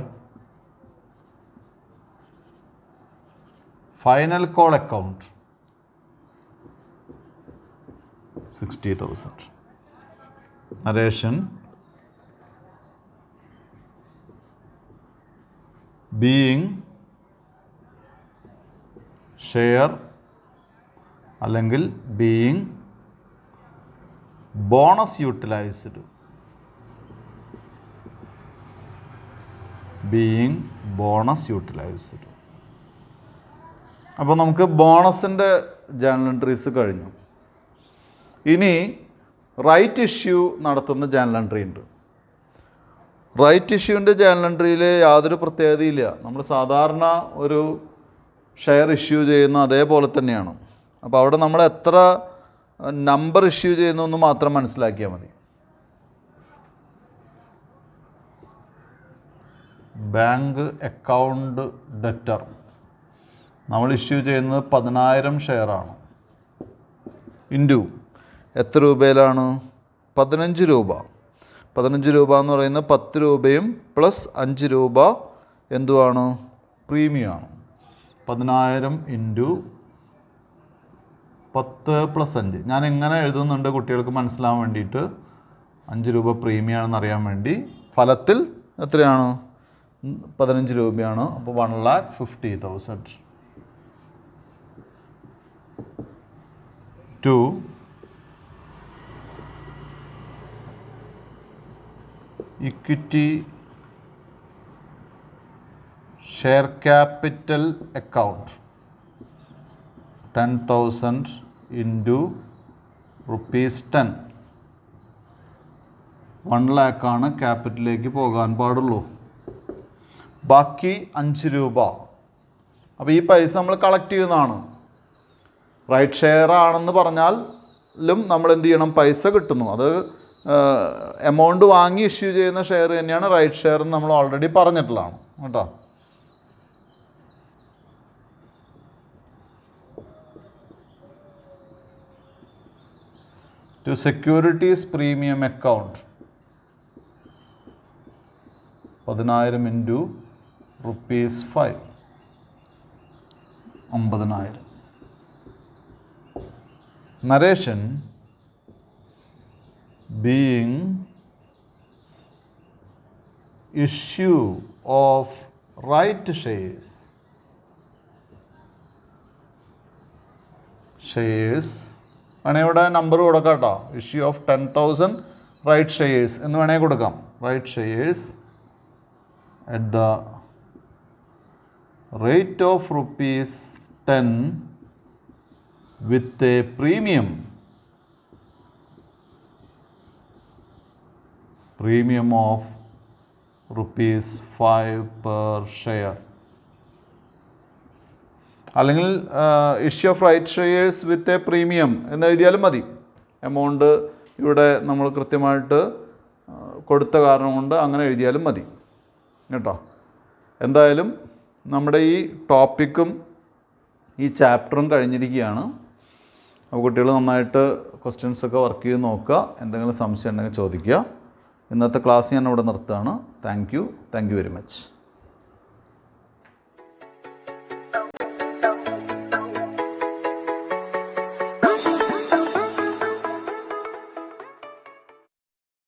final call account 60,000. Narration being share അല്ലെങ്കിൽ being bonus utilised being bonus utilised. അപ്പോൾ നമുക്ക് ബോണസിൻ്റെ ജേണൽ എൻട്രീസ് കഴിഞ്ഞു. ഇനി റൈറ്റ് ഇഷ്യൂ നടത്തുന്ന ജേണൽ എൻട്രി ഉണ്ട്. റൈറ്റ് ഇഷ്യൂവിൻ്റെ ജേണൽ എൻട്രിയിൽ യാതൊരു പ്രത്യേകതയില്ല. നമ്മൾ സാധാരണ ഒരു ഷെയർ ഇഷ്യൂ ചെയ്യുന്ന അതേപോലെ തന്നെയാണ്. അപ്പോൾ അവിടെ നമ്മൾ എത്ര നമ്പർ ഇഷ്യൂ ചെയ്യുന്നു മാത്രം മനസ്സിലാക്കിയാൽ മതി. ബാങ്ക് അക്കൗണ്ട് ഡെറ്റർ നമ്മൾ ഇഷ്യൂ ചെയ്യുന്നത് 10,000 ഷെയറാണ്. ഇൻറ്റു എത്ര രൂപയിലാണ്? 15 രൂപ. 15 രൂപ എന്ന് പറയുന്നത് 10 രൂപയും പ്ലസ് 5 രൂപ എന്തുവാണ്? പ്രീമിയമാണ്. 10,000 ഇൻറ്റു 10 + 5. ഞാൻ എങ്ങനെ എഴുതുന്നുണ്ട് കുട്ടികൾക്ക് മനസ്സിലാവാൻ വേണ്ടിയിട്ട്. 5 രൂപ പ്രീമിയമാണെന്ന് അറിയാൻ വേണ്ടി. ഫലത്തിൽ എത്രയാണ്? 15 രൂപയാണ്. അപ്പോൾ 1,50,000. To equity share capital account 10,000 into ₹10. 1 lakh ക്യാപിറ്റലിലേക്ക് പോകാൻ പാടുള്ളൂ. ബാക്കി 5 രൂപ. അപ്പോൾ ഈ പൈസ നമ്മൾ കളക്ട് ചെയ്യുന്നതാണ്. റൈറ്റ് ഷെയർ ആണെന്ന് പറഞ്ഞാലും നമ്മൾ എന്ത് ചെയ്യണം? പൈസ കിട്ടുന്നു. അത് എമൗണ്ട് വാങ്ങി ഇഷ്യൂ ചെയ്യുന്ന ഷെയർ തന്നെയാണ് റൈറ്റ് ഷെയർ എന്ന് നമ്മൾ ഓൾറെഡി പറഞ്ഞിട്ടുള്ളതാണ് കേട്ടോ. To securities premium account 10,000 into ₹5 9,000. Narration being issue of right shares വേണേൽ ഇവിടെ നമ്പർ കൊടുക്കാം കേട്ടോ. ഇഷ്യൂ ഓഫ് 10,000 റൈറ്റ് ഷെയർസ് എന്ന് വേണേൽ കൊടുക്കാം. Right shares at the rate of ₹10 with a premium of ₹5 per share. അല്ലെങ്കിൽ issue of right shares with a premium എന്ന് എഴുതിയാലും മതി. എമൗണ്ട് ഇവിടെ നമ്മൾ കൃത്യമായിട്ട് കൊടുത്ത കാരണം കൊണ്ട് അങ്ങനെ എഴുതിയാലും മതി കേട്ടോ. എന്തായാലും നമ്മുടെ ഈ ടോപ്പിക്കും ഈ ചാപ്റ്ററും കഴിഞ്ഞിരിക്കുകയാണ്. അപ്പോൾ കുട്ടികൾ നന്നായിട്ട് ക്വസ്റ്റ്യൻസൊക്കെ വർക്ക് ചെയ്ത് നോക്കുക. എന്തെങ്കിലും സംശയം ഉണ്ടെങ്കിൽ ചോദിക്കുക. ഇന്നത്തെ ക്ലാസ് ഞാൻ ഇവിടെ നിർത്തുകയാണ്. Thank you very much.